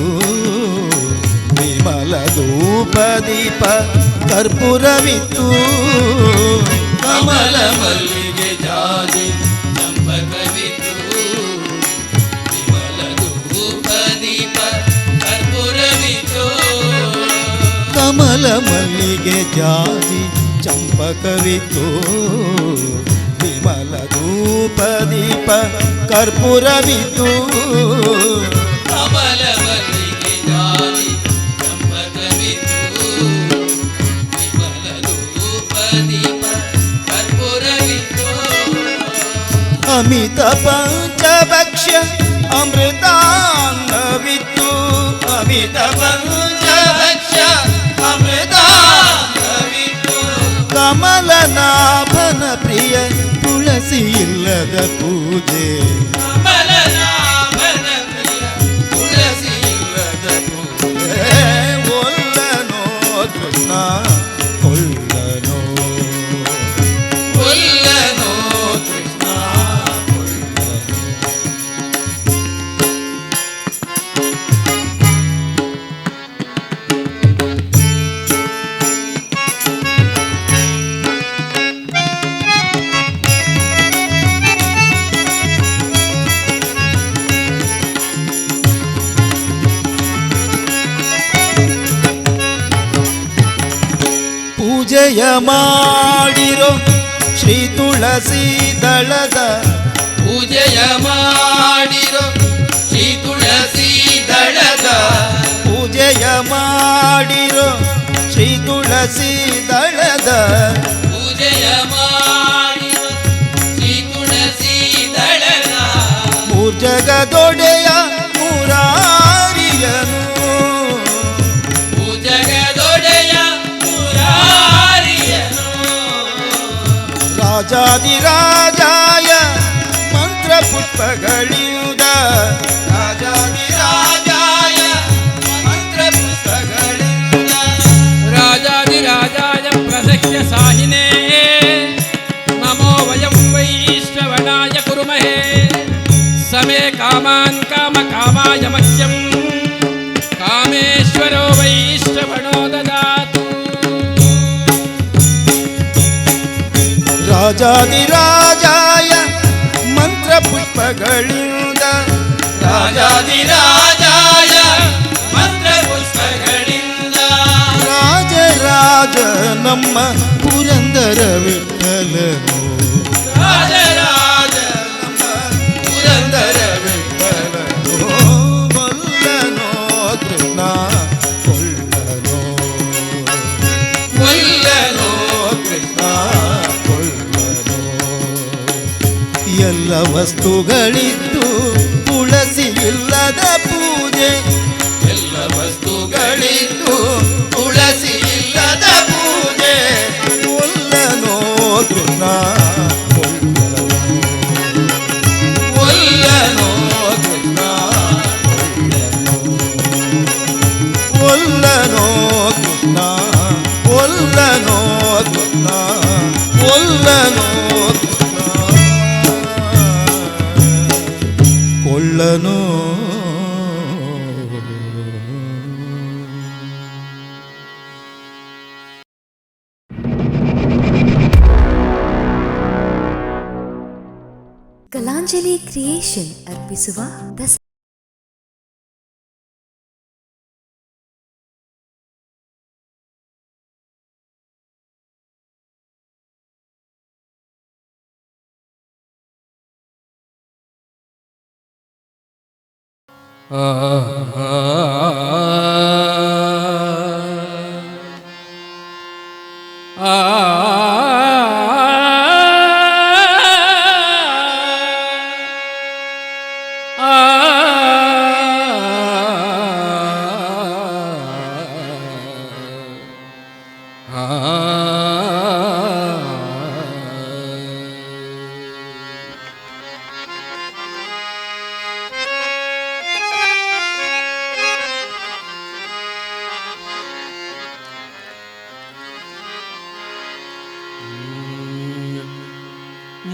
ವಿಮಲ ಧೂಪ ದೀಪ ಕರ್ಪೂರವಿತ್ತು ಕಮಲ ಮಲ್ಲಿಗೆ ಜಾಜಿ ಚಂಪಕವಿತ್ತು ವಿಮಲ ಧೂಪ ದೀಪ ಕರ್ಪೂರವಿತ್ತು ಕಮಲ ಮಲ್ಲಿಗೆ ಜಾಜಿ ಚಂಪಕವಿತ್ತು ವಿಮಲ ಧೂಪ ದೀಪ ಕರ್ಪೂರವಿತ್ತು ಕಮಲ ಮಲ್ಲಿಗೆ ಜಾಜಿ ಚಂಪಕವಿತ್ತು ವಿಮಲ ಧೂಪ ದೀಪ ಕರ್ಪೂರವಿತ್ತು ಅಮಿತ ಪಂಚಭಕ್ಷ್ಯ ಅಮೃತಾನ್ನವಿತ್ತು ಅಮಿತ ಪಂಚಭಕ್ಷ್ಯ ಅಮೃತಾನ್ನವಿತ್ತು ಕಮಲನಾಭನ ಪ್ರಿಯ ತುಳಸಿ ಇಲ್ಲದ ಪೂಜೆ ಕಮಲನಾಭನ ಪ್ರಿಯ ತುಳಸಿ ಇಲ್ಲದ ಪೂಜೆ ಒಲ್ಲನೋ ಕೃಷ್ಣ ಕೊಳ್ಳನೋ ಕೊಲ್ಲನೋ ಕೃಷ್ಣ ಪೂಜೆಯ ಮಾಡಿರೋ ಶ್ರೀ ತುಳಸಿ ದಳದ ಪೂಜೆಯ ಮಾಡಿರೋ ಶ್ರೀ ತುಳಸಿ ದಳದ ಪೂಜೆಯ ಮಾಡಿರೋ ಶ್ರೀ ತುಳಸಿ ದಳದ ಪೂಜೆಯ ಮಾಡಿರೋ ಶ್ರೀ ತುಳಸಿ ದಳದ ಮೂರ್ಜಗದೊಡೆಯ ಮುರಾರಿಯನು ಪೂಜಗದೊಡೆಯ ಮುರಾರಿಯನು ರಾಜಾದಿರಾಜಾಯ ಮಂತ್ರ ಪುಷ್ಪಗಳಿಂದ ರಾಜಾದಿರಾಜಾಯ ಮಂತ್ರ ಪುಷ್ಪಗಳಿಂದ ರಾಜಾದಿರಾಜಾಯ ಪ್ರಸಖ್ಯ ಸಾಹಿನೇ ನಮೋ ವಯಂ ವೈಶ್ರವಣಾಯ ಕುರುಮಹೇ ಸಮೇಕಾಮಾನ್ ಕಾಮಕಾಮಾಯ ಮಹ್ಯಂ ಕಾಮೇಶ್ವರೋ ವೈಶ್ರವಣೋ ದದಾತು ರಾಜಾದಿರಾಜಾಯ ಮಂತ್ರ ಪುಷ್ಪಗಳಿಂದ ರಾಜಾದಿರಾಜಾಯ ಮಂತ್ರ ಪುಷ್ಪಗಳಿಂದ ರಾಜರಾಜ ನಮ್ಮ ಪುರಂದರ ವಿಠಲನು ರಾಜರಾಜ ನಮ್ಮ ಪುರಂದರ ವಿಠಲನು ಕೊಲ್ಲನೋ ಕೃಷ್ಣ ಕೊಳ್ಳನೋ ಕೊಲ್ಲನೋ ಕೃಷ್ಣ ಕೊಳ್ಳನೋ ಎಲ್ಲ ವಸ್ತುಗಳಿದ್ದು ತುಳಸಿ ಇಲ್ಲದ ಪೂಜೆ ಎಲ್ಲ ವಸ್ತುಗಳಿದ್ದು ತುಳಸಿ ಇಲ್ಲದ ಪೂಜೆ ಕೊಲ್ಲನೋ ಕೃಷ್ಣ ಕೊಲ್ಲನೋ ಕೃಷ್ಣ ಕೊಲ್ಲನೋ ಕೃಷ್ಣ ಕೊಲ್ಲನೋ ಕೃಷ್ಣ ಕೊಲ್ಲನೋ ಕೃಷ್ಣ ಕೊಳ್ಳನೋ ಕಲಾಂಜಲಿ ಕ್ರಿಯೇಷನ್ ಅರ್ಪಿಸುವ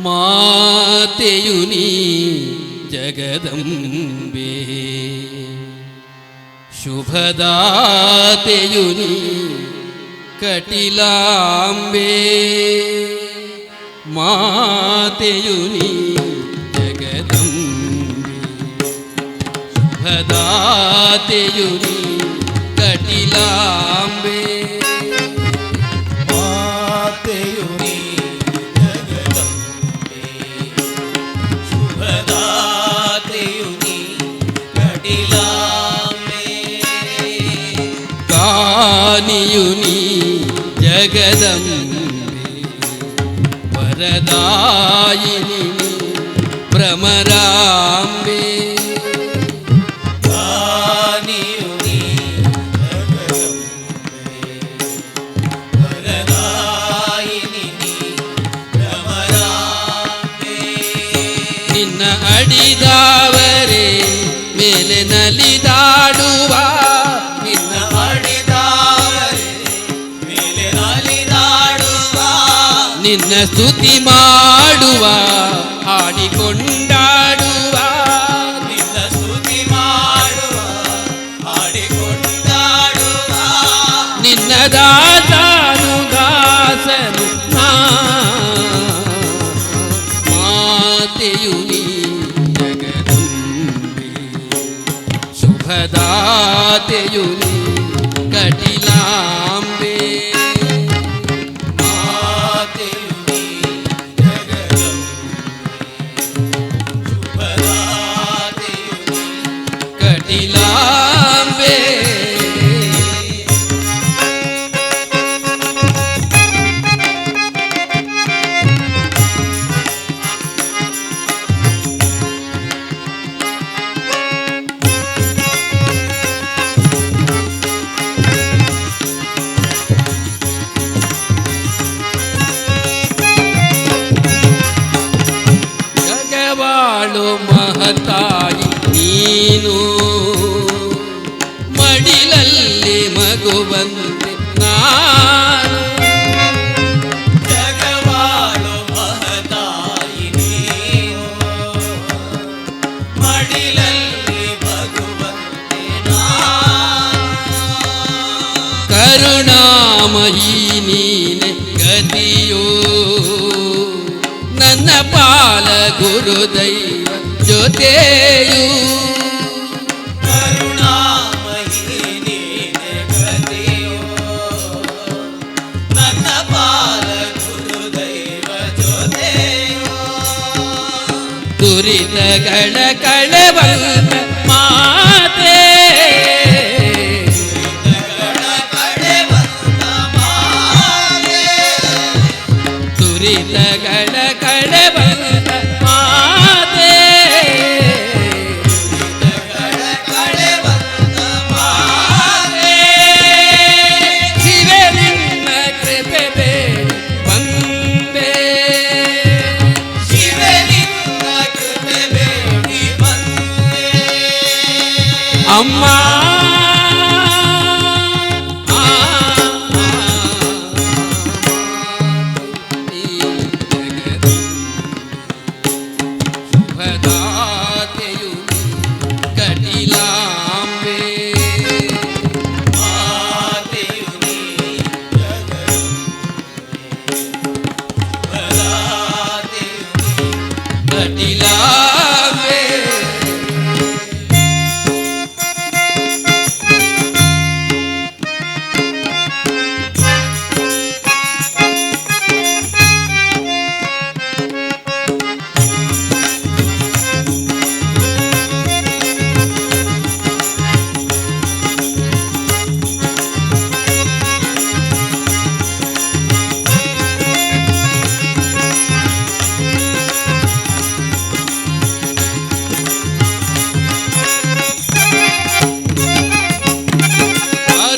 ಮಾತೆಯು ನೀ ಜಗದಂಬೆ ಶುಭದಾತೆಯು ನೀ ಕಟಿಲಾಂಬೆ ಮಾತೆಯು ನೀ ಜಗದಂಬೆ ಶುಭದಾತೆಯು ನೀ ಕಟಿಲಾಂಬೆ ಮಾತೆಯು ನೀ ಜಗದಂಬೆ ಶುಭದಾತೆಯು ನೀ ಕಟಿಲಾಂಬೆ ಕಾನಿಯು ನೀ ಜಗದಂಬೆ ವರದಾಯಿನಿ ನೀ ಭ್ರಮರಾಂಬೆ ಕಾನಿಯು ನೀ ಜಗದಂಬೆ ವರದಾಯಿನಿ ನೀ ಭ್ರಮರಾಂಬೆ ನಿನ್ನ ಅಡಿದಾವರೆ ಮೇಲೆ ನಲಿದಾಡುವ ನಿನ್ನ ಮಾಡಿದಾವರೆ ಮೇಲೆ ಅಲಿದಾಡುವ ನಿನ್ನ ಸ್ತುತಿ ಮಾಡುವ ಹಾಡಿಕೊಂಡಾಡುವ ನಿನ್ನ ಸ್ತುತಿ ಮಾಡುವ ಹಾಡಿಕೊಂಡಾಡುವ ನಿನ್ನ ದಾಸನು ದಾಸನು ನಾ. ಮಾತೆಯು ನೀ ಜಗದಂಬೆ ಶುಭದಾತೆಯು ನೀ ಕಟಿಲಾಂಬೆ ಮಾತೆಯು ನೀ ಜಗದಂಬೆ ಶುಭದಾತೆಯು ನೀ ಕಟಿಲಾಂಬೆ ಜಗವಾಳು ಮಹತಾಯಿ ನೀನು ಮಡಿಲಲ್ಲಿ ಮಗುವಂತೆ ನಾನು ಜಗವಾಳು ಮಹತಾಯಿ ನೀನು ಮಡಿಲಲ್ಲಿ ಭಗವಂತೆ ನಾನು ಕರುಣಾಮಯಿ ನೀನೆ ಗತಿಯೋ ನನ್ನ ಪಾಲ ಗುರುದೈವ ಜೊತೆಯು ಕರುಣಾಮಯಿ ನೀನೆ ಗತಿಯೋ ನನ್ನ ಪಾಲ ಗುರುದೈವ ಜೊತೆಯೋ ದುರಿತಗಳ ಕಳವಲ್ಲ ಮಾತೆ ಗಳ ಕಡೆ ಬಂದ ಮಾತೆ ದುರಿತಗಳ ಕಳವಲ್ಲ ಮಾತೆ ಗಳ ಕಡೆ ಬಂದ ಮಾತೆ ಶಿವೆ ನಿನ್ನ ಕೃಪೆ ಬೇಡಿ ಬಂದೆ ಶಿವೆ ನಿನ್ನ ಕೃಪೆ ಬೇಡಿ ಬಂದೆ ಅಮ್ಮ ಶುಭದಾತೆಯು ಕಟಿಲಾಂಬೆ ಮಾತೆಯು ನೀ ಜಗದಂಬೆ ಶುಭದಾತೆಯು ನೀ ಕಟಿಲಾಂಬೆ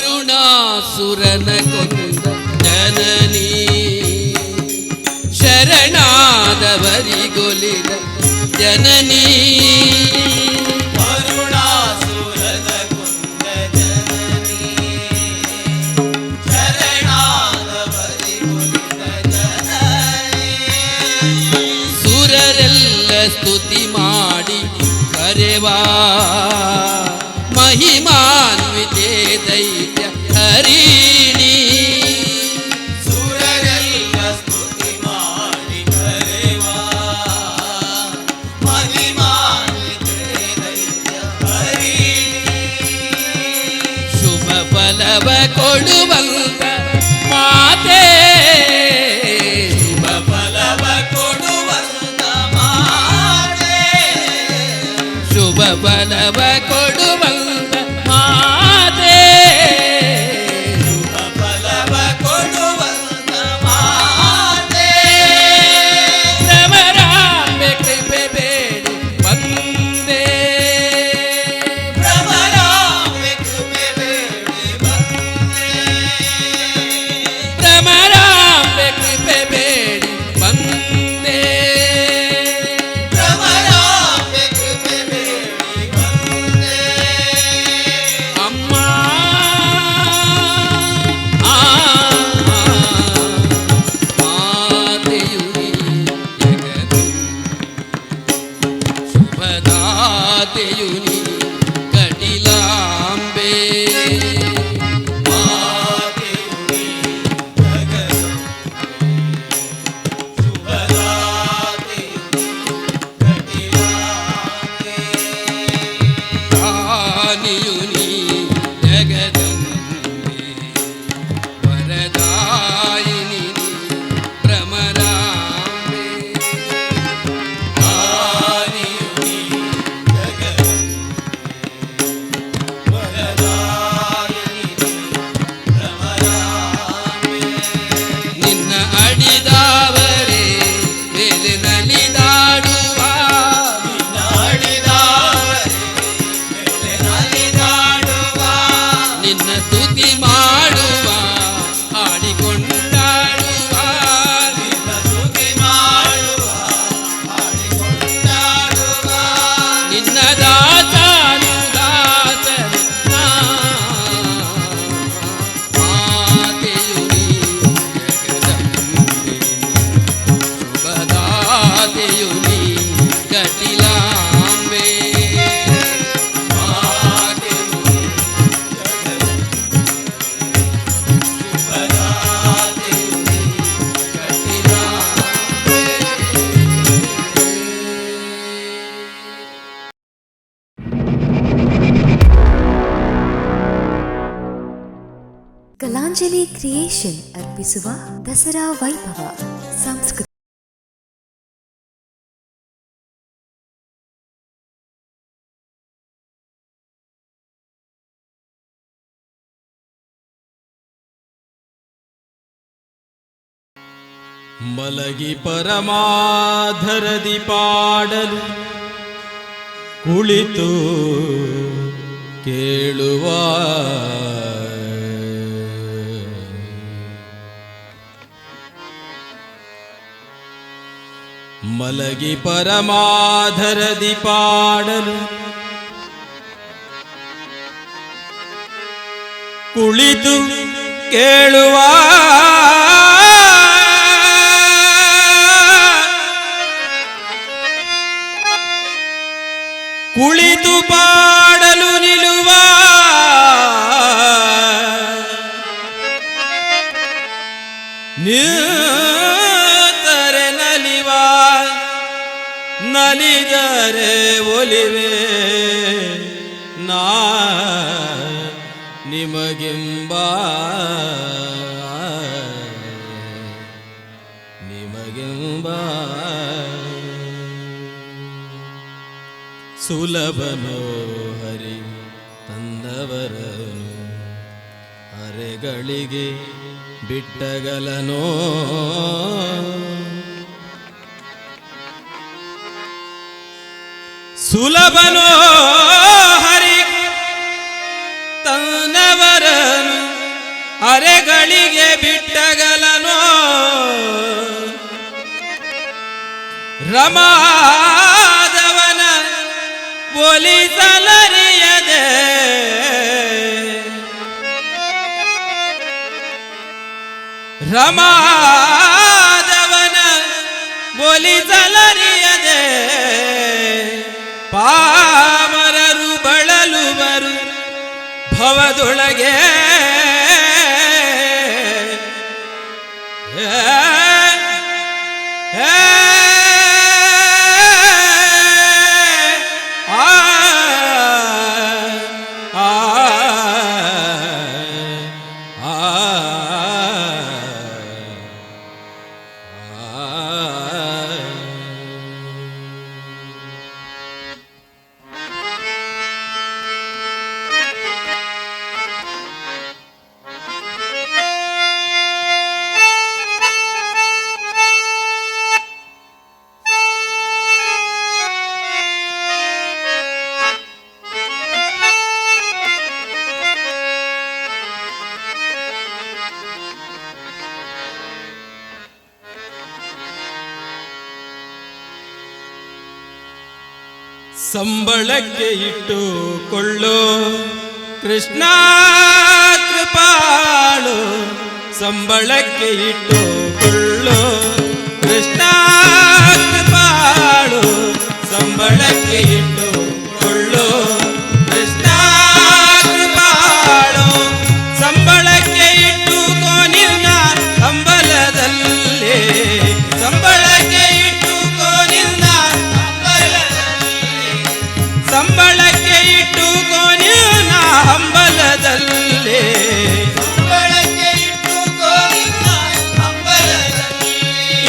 ಅರುಣಾಸುರನ ಕೊಂದ ಜನನಿ ಶರಣಾದವರಿಗೊಲಿದ ಜನನಿ ಕರುಣಾಸುರದ ಕುಂದ ಜನನಿ ಶರಣಾದವರಿಗೊಲಿದ ಜನನಿ ಸುರರೆಲ್ಲ ಸ್ತುತಿ ಮಾಡಿ ಪಡೆವಾ ಮಹಿಮಾನ್ವಿತೆ ದೈತ್ಯ ಹರಿಣಿ ಸುರರೆಲ್ಲ ಸ್ತುತಿ ಮಾಡಿ ಕರೆವಾ ಮಹಿಮಾನ್ವಿತೆ ದೈತ್ಯ ಹರಿಣಿ ಶುಭ ಫಲವ ಕೊಡುವಂತ ಮಾತೆ ಶುಭ ಫಲವ ಕೊಡುವಂತ ಮಾತೆ ಶುಭ ಫಲವ ಕೊಡುವಂತ ಮಾತೆ ಶುಭ ಫಲವ ಕೊಡುವಂತ ಮಾತೆ ಭ್ರಮರಾಂಬೆ ಕೃಪೆ ಬೇಡಿ ಬಂದೆ ಭ್ರಮರಾಂಬೆ ಕೃಪೆ ಬೇಡಿ ಬಂದೆ ಭ್ರಮರಾಂಬೆ ಕೃಪೆ ಬೇಡಿ ಬಂದೆ ಭ್ರಮರಾಂಬೆ ಕೃಪೆ ಬೇಡಿ ಬಂದೆ ಅಮ್ಮ ಮಾತೆಯು ನೀ ಜಗದು ಶುಭದಾತೆಯು ನೀ ಕಟಿಲಾಂಬೆ ಮಾತೆಯು ನೀ ಜಗದಂಬೆ ಶುಭದಾತೆಯು ನೀ ಕಟಿಲಾಂಬೆ ರಾಣಿಯು ನೀ ಜಗದಂಬೆ ವರದಾಯಿನಿ ನೀ ಭ್ರಮರಾಂಬೆ ಆನಿಯು ನೀ ಜಗದಂಬೆ ವರದಾಯಿನಿ ನೀ ಭ್ರಮರಾಂಬೆ ನಿನ್ನ ಅಡಿದಾವರೇ ಮೇಲೆ ನಲಿದಾಡುವ ನಾಡಿದಾವರೆ ಮೇಲೆ ನಲಿದಾಡುವ ನಿನ್ನ ಸ್ತುತಿ ಮಾಡುವ ಹಾಡಿಕೊಂಡಾಡುವ ನಿನ್ನ ಸ್ತುತಿ ಮಾಡುವ ಹಾಡಿಕೊಂಡಾಡುವ ನಿನ್ನ ದಾಸನು ದಾಸನು ನಾ. ಮಾತೆಯು ನೀ ಜಗದಂಬೆ ಶುಭದಾತೆಯು ನೀ ಕಟಿಲಾಂಬೆ ಮಾತೆಯು ನೀ ಶುಭದಾತೆಯು ನೀ ಕಟಿಲಾಂಬೆ ಕಲಾಂಜಲಿ ಕ್ರಿಯೇಷನ್ ಅರ್ಪಿಸುವ ದಸರಾ ವೈಭವ ಸಂಸ್ಕೃತಿ ಮಲಗಿ ಪರಮಾಧರದಿ ಪಾಡಲು ಕುಳಿತು ಕೇಳುವ ಮಲಗಿ ಪರಮಾಧರದಿ ಪಾಡಲು ಕುಳಿತು ಕೇಳುವ ಕುಳಿತು ಪಾಡಲು ನಿಲ್ಲುವ ನಿಂತರೆ ನಲಿವ ನಲಿದರೆ ಒಲಿವೆ ನಾ ನಿಮಗೆಂಬ ನಿಮಗೆಂಬ ಸುಲಭನೋ ಹರಿ ತಂದವರನು ಅರೆಗಳಿಗೆ ಬಿಟ್ಟಗಲನೋ ಸುಲಭನೋ ಹರಿ ತನ್ನವರನು ಅರೆಗಳಿಗೆ ಬಿಟ್ಟಗಲನೋ ರಮಾದವನ ಒಲಿಸಲರಿಯದೆ ರಮಾದವನ ಒಲಿಸಲರಿಯದೆ ಪಾಮ ಸಂಬಳಕ್ಕೆ ಇಟ್ಟುಕೊಳ್ಳು ಕೃಷ್ಣ ಕೃಪಾಳು, ಸಂಬಳಕ್ಕೆ ಇಟ್ಟುಕೊಳ್ಳು ಕೃಷ್ಣ ಕೃಪಾಳು, ಸಂಬಳಕ್ಕೆ ಇಟ್ಟುಕೊಳ್ಳು ಕೃಷ್ಣ ಕೃಪಾಳು, ಸಂಬಳಕ್ಕೆ ಇಟ್ಟುಕೋ ನಿನ್ನ ಹಂಬಲದಲ್ಲಿ, ಸಂಬಳಕ್ಕೆ ಇಟ್ಟುಕೋ ನಿನ್ನ ಸಂಬಳಕ್ಕೆ ಇಟ್ಟುಕೋ ನಿನ್ನ ಹಂಬಲದಲ್ಲಿ,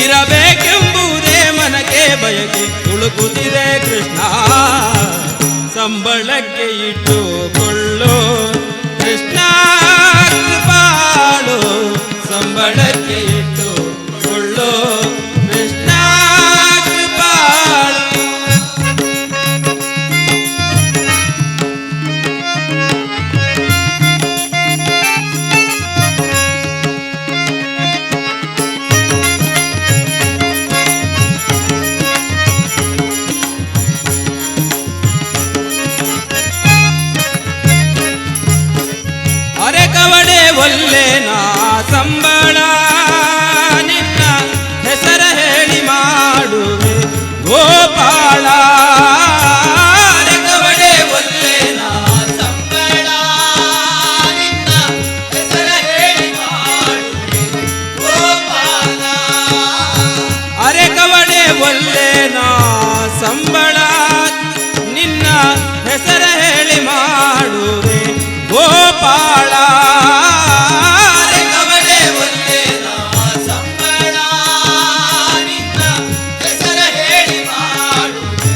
ಇರಬೇಕೆಂಬುದೇ ಮನಕ್ಕೆ ಬಯಕೆ ತುಳುಕುತ್ತಿದೆ ಕೃಷ್ಣ, ಸಂಬಳಕ್ಕೆ ಇಟ್ಟುಕೊಳ್ಳು ಕೃಷ್ಣ ಕೃಪಾಳು, ಸಂಬಳಕ್ಕೆ ಇಟ್ಟುಕೊಳ್ಳು ಕೃಷ್ಣ ಕೃಪಾಳು. ಅರೆ ಕವಡೆ ಒಲ್ಲೆನ ಸಂಬಳ ನಿನ್ನ ಹೆಸರ ಹೇಳಿ ಮಾಡುವೆ ಗೋಪಾಳ, ಅರೆ ಕವಡೆ ಒಲ್ಲೆನ ಸಂಬಳ ನಿನ್ನ ಹೆಸರ ಹೇಳಿ ಮಾಡುವೆ ಗೋಪಾಲ, ಅರೆ ಕವಡೆ ಒಲ್ಲೆನ ಸಂಬಳ ನಿನ್ನ ಹೆಸರ ಹೇಳಿ ಮಾಡುವೆ ಗೋಪಾಳ, ಕವಡೆ ಒಲ್ಲೆನ ಸಂಬಳ ನಿನ್ನ ಹೆಸರ ಹೇಳಿ ಮಾಡುವೆ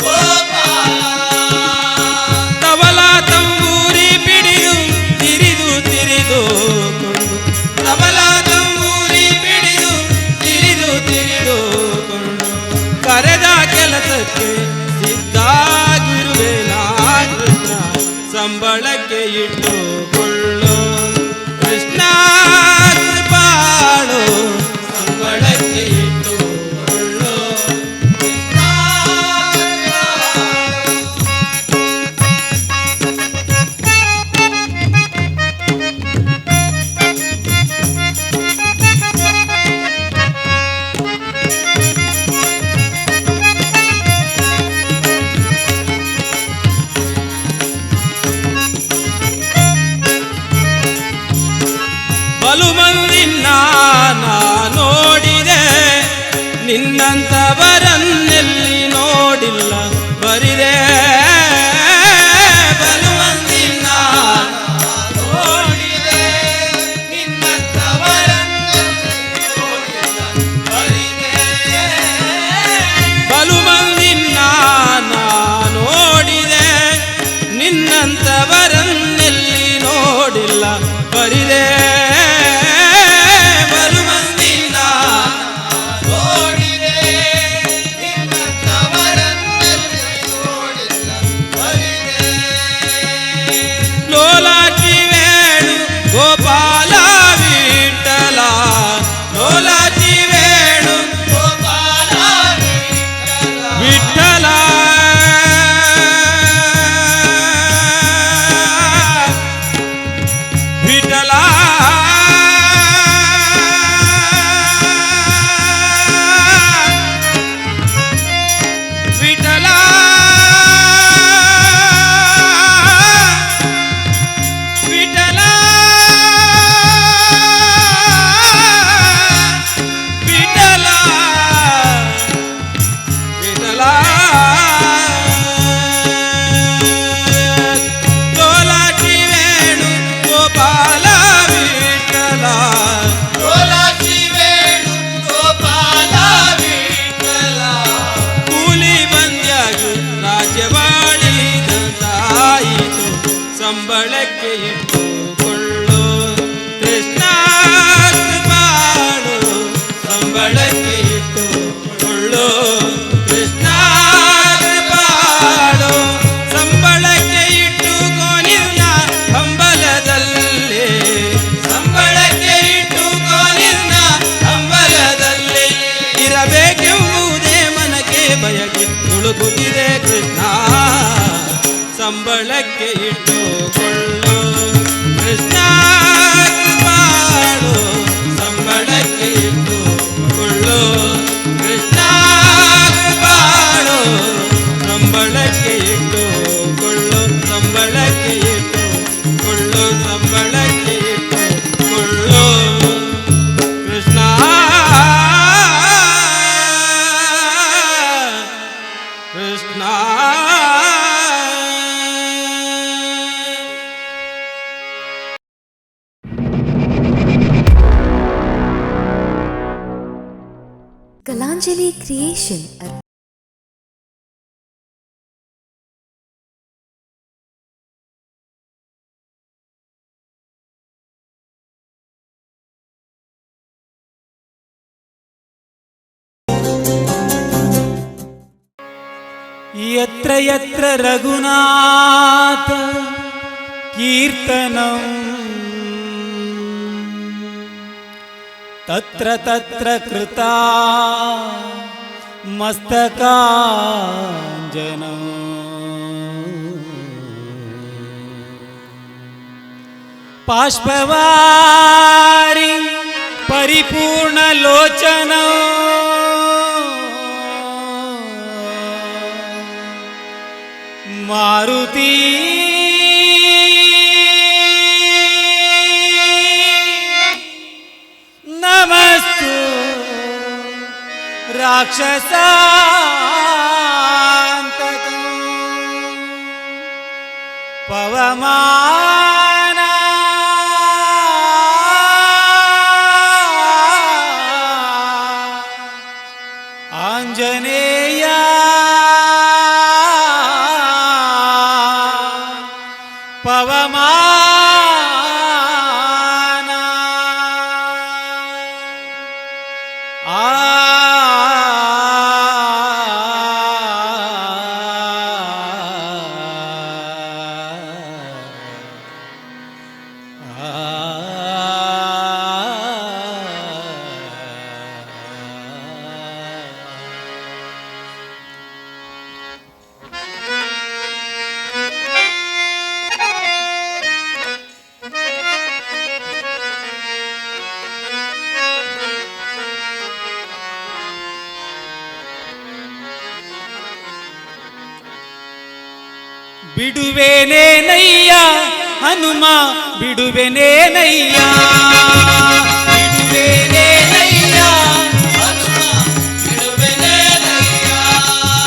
ಗೋಪಾಲ, ತಬಲ ತಂಬೂರಿ ಪಿಡಿದು ತಿರಿದು ತಿರಿದುಕೊಂಡು, ತಬಲ ತಂಬೂರಿ ಪಿಡಿದು ತಿರಿದು ತಿರಿದುಕೊಂಡು, ಕರೆದ ಕೆಲಸಕ್ಕೆ ಸಿದ್ಧಾಗಿರುವೆ ನಾ ಕೃಷ್ಣ, ಸಂಬಳಕ್ಕೆ ಇಟ್ಟುಕೊಳ್ಳು ಕೃಷ್ಣ ಕೃಪಾಳು, ಸಂಬಳಕ್ಕೆ ಇಟ್ಟುಕೊಳ್ಳು ಕೃಷ್ಣ ಬಲು ಮಂದಿ ನಾನಾ ನೋಡಿದೆ, ನಿನ್ನಂತವರನ್ನೆಲ್ಲಿ ನೋಡಿಲ್ಲ ಬರಿದೆ, ಬಲು ಮಂದಿ ನಾನಾ ನೋಡಿದೆ, ನಿನ್ನಂತವರನ್ನೆಲ್ಲಿ ನೋಡಿಲ್ಲ ಬರಿದೆ, ಬಲು ಮಂದಿ ನಾನಾ ನೋಡಿದೆ, ನಿನ್ನಂತವರನ್ನೆಲ್ಲಿ ನೋಡಿಲ್ಲ ಬರಿದೆ, ಬಲು ಮಂದಿ ನೋಡಿದೆ, ನಿನ್ನಂತವರನ್ನೆಲ್ಲಿ ನೋಡಿಲ್ಲ ಬರಿದೆ, ಲೋಲಾಟಿ ವೇಣು ಗೋಪಾಲ ವಿಠಲ, ಲೋಲಾಟಿ ವೇಣು ಗೋಪಾಲ ವಿಠಲ, ವಿಠಲ ವಿಠಲ ವಿಠಲ ವಿಠಲ ವಿಠಲ, ಲೋಲಾಟಿ ವೇಣು ಗೋಪಾಲ ವಿಠಲ, ಲೋಲಾಟಿ ವೇಣು ಗೋಪಾಲ ವಿಠಲ, ಕೂಲಿ ಬಂದ್ಯಾಗಿ ರಾಜ್ಯವಾಳಿದಂತಾಯಿತು, ಸಂಬಳಕ್ಕೆ ಇಟ್ಟುಕೊಳ್ಳು ಕೃಷ್ಣ ಕೃಪಾಳು, ಸಂಬಳಕ್ಕೆ ಇಟ್ಟುಕೊಳ್ಳು ಕೃಷ್ಣ ಕೃಪಾಳು, ಸಂಬಳಕ್ಕೆ ಇಟ್ಟುಕೋ ನಿನ್ನ ಹಂಬಲದಲ್ಲಿ, ಸಂಬಳಕ್ಕೆ ಇಟ್ಟುಕೋ ನಿನ್ನ ಹಂಬಲದಲ್ಲಿ, ಇರಬೇಕೆಂಬುದೇ ಮನಕ್ಕೆ ಬಯಕೆ ತುಳುಕುತ್ತಿದೆ ಕೃಷ್ಣ. ಸಂಬಳಕ್ಕೆ ಇಟ್ಟುಕೊಳ್ಳು ಕೃಷ್ಣ ಬಾಳು ಸಂಬಳಕ್ಕೆ ಇಟ್ಟುಕೊಳ್ಳು ಕೃಷ್ಣ ಬಾಳು ಸಂಬಳಕ್ಕೆ ಇಟ್ಟುಕೊಳ್ಳು ಸಂಬಳಕ್ಕೆ ಇಟ್ಟುಕೊಳ್ಳು ಸಂಬಳಕ್ಕೆ ಇಟ್ಟುಕೊಳ್ಳು ಕೃಷ್ಣ ಕೃಷ್ಣ ಕಲಾಂಜಲಿ ಕ್ರಿಯೇಷನ್ ಯತ್ರ ಯತ್ರ ರಘುನಾಥ ಕೀರ್ತನಂ ತತ್ರ ತತ್ರ ಕೃತಾ ಮಸ್ತಕಾಂಜನಂ ಪಾರ್ಶ್ವವಾರಿ ಪರಿಪೂರ್ಣ ಲೋಚನಂ ಮಾರುತಿ ನಮಸ್ತು ರಾಕ್ಷಸಾಂತಕಂ ಪವಮಾನ ಆಂಜನೇಯ ಪವಮಾನ ಬಿಡುವೆನೇನಯ್ಯ ಹನುಮ ಬಿಡುವೆನೇನಯ್ಯ ಬಿಡುವೆನೇನಯ್ಯ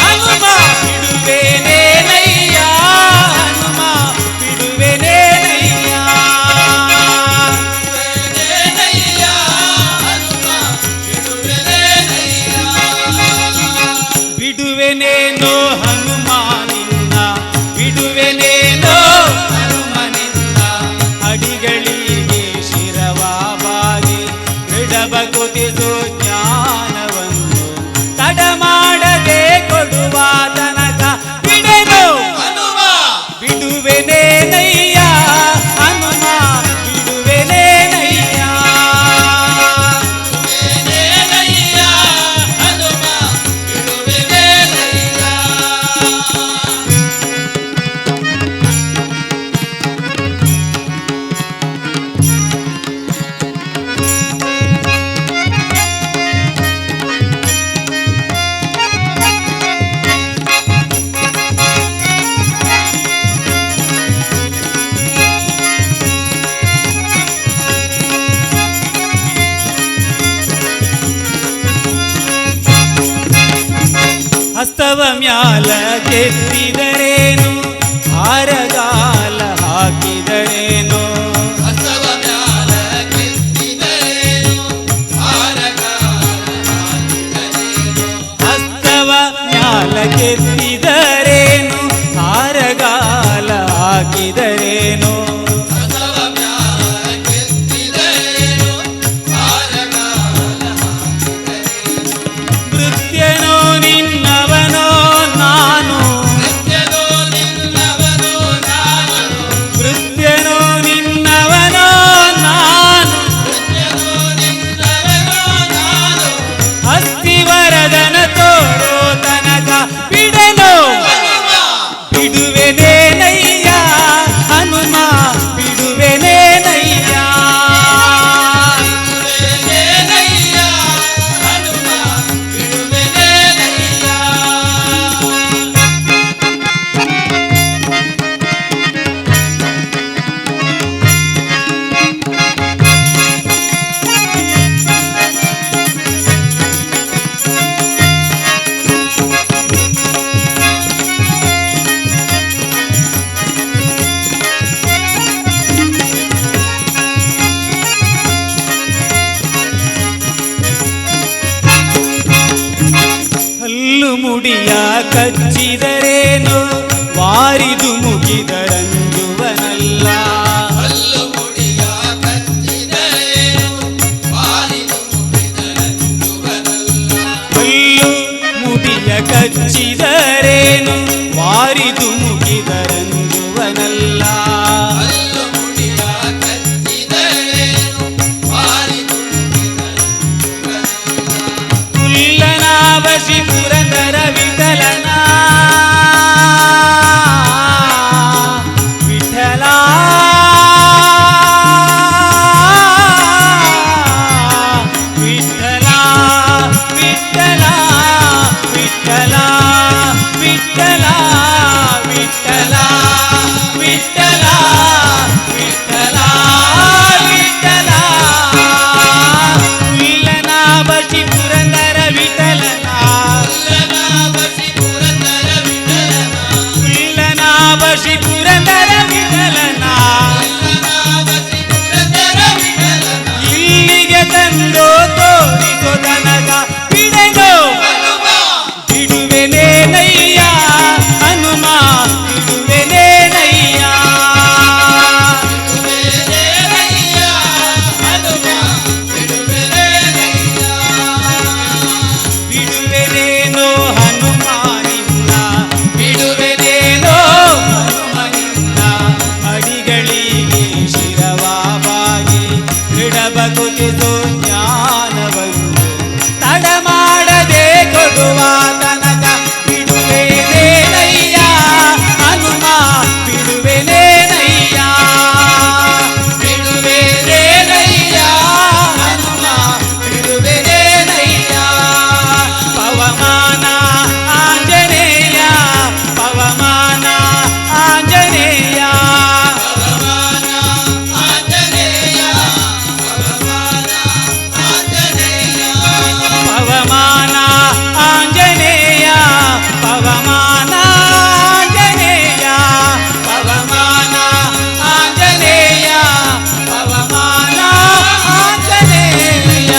ಹನುಮ ಬಿಡುವೆನೇನಯ್ಯ ಹನುಮ ಬಿಡುವೆನೇನಯ್ಯ ಬಿಡುವೆನೇನೋ ಹನುಮ ನಿನ್ನ ಬಿಡುವೆನೇನೋ ಹನುಮನಿಂದ ಅಡಿಗಳಿಗೆ ಶಿರವಾಬಾಗಿ ದೃಢಭಕುತಿಸು ಜ್ಞಾನವನ್ನು ತಡ ಮಾಡದೆ ಕೊಡುವ ತನಕ ಬಿಡೆನು ಬಿಡುವೆನೇನಯ್ಯ ಹನುಮ ಬಿಡುವೆನೇನಯ್ಯ ಹಸ್ತವ ಮ್ಯಾಲ ಕೆತ್ತಿದರೇನು ಹಾರಗಾಲ ಹಾಕಿದರೇನು ಹಸ್ತವ ಮ್ಯಾಲ ಕೆತ್ತಿದರೇನು ಹಾರಗಾಲ ಹಾಕಿದರೇನು ನೃತ್ಯನೋ ನಿನ್ನವನೋ ನಾನು ನೃತ್ಯನೋ ನಿನ್ನವನೋ ನಾನು ಹಸ್ತಿವರದನ ತೋರೋ ತನಕ ಬಿಡೆನು ಬಿಡುವೆನೇನಯ್ಯ ಮುಡಿಯ ಕಚ್ಚಿದರೇನು ವಾರಿದು ಮುಗಿದರಂಜುವನಲ್ಲ. ಕಲ್ಲು ಮುಡಿಯ ಕಚ್ಚಿದರೇನು ವಾರಿದು ಮುಗಿದರಂಜುವನಲ್ಲ. ಕಲ್ಲು ಮುಡಿಯ ಕಚ್ಚಿದರೇನು ವಾರಿದು ಮುಗಿದರಂಜುವನಲ್ಲ. ಕಲ್ಲು ಮುಡಿಯ ಕಚ್ಚಿದರೇನು ವಾರಿದು ಮುಗಿದರಂಜುವನಲ್ಲ. ಕುಲ್ಲನಾವಶಿ ಪುರಂದರ ವಿಠಲನ ವಿಠಲ ವಿಠಲ ವಿಠಲ ವಿಠಲ ವಿಠಲ ವಿಠಲ ವಿಠಲ ವಿಠಲ ವಿಠಲ ಕುಲ್ಲನಾವಶಿ ಪುರಂದರ ವಿಠಲನ ಕಲ್ಲನಾವಶಿ ಪುರಂದರ ವಿಠಲನ. ಕುಲ್ಲನಾವಶಿ ಪುರಂದರ ವಿಠಲನ ಕಲ್ಲನಾವಶಿ ಪುರಂದರ ವಿಠಲನ. ಇಲ್ಲಿಗೆ ತಂದು ತೋರಿಸೋ ತನಕ ಬಿಡೆಗೋ ಹನುಮ ಬಿಡುವೆನೇನಯ್ಯ ಹನುಮ ಬಿಡುವೆನೇನಯ್ಯ ಬಿಡುವೆನೇನಯ್ಯ ಹನುಮ ಬಿಡುವೆನೇನಯ್ಯ. ಬಿಡುವೆನೇನೋ ಹನುಮ ನಿನ್ನ ಬಿಡುವೆನೇನೋ ಹನುಮ ನಿನ್ನ ಅಡಿಗಳಿಗೆ ಶಿರವಾವಾಗಿ ದೃಢಬಗುತಿಸೋ ಜ್ಞಾನವನ್ನು ತಡ ಮಾಡದೆ ಕೊಡುವ ತನಕ ಬಿಡುವೆನೇನಯ್ಯ ಹನುಮ ಬಿಡುವೆನೇನಯ್ಯ ಬಿಡುವೆನೇನಯ್ಯ ಹನುಮ ಬಿಡುವೆನೇನಯ್ಯ. ಪವಮಾನ ಆಂಜನೇಯ ಪವಮಾನ ಆಂಜನೇಯ ಭಗವಾನ ಆಂಜನೇಯ ಭಗವಾನ ಆಂಜನೇಯ. ಪವಮಾನ ಆಂಜನೇಯ ಪವಮಾನ ಆಂಜನೇಯ ಪವಮಾನ ಆಂಜನೇಯ ಪವಮಾನ ಆಂಜನೇಯ.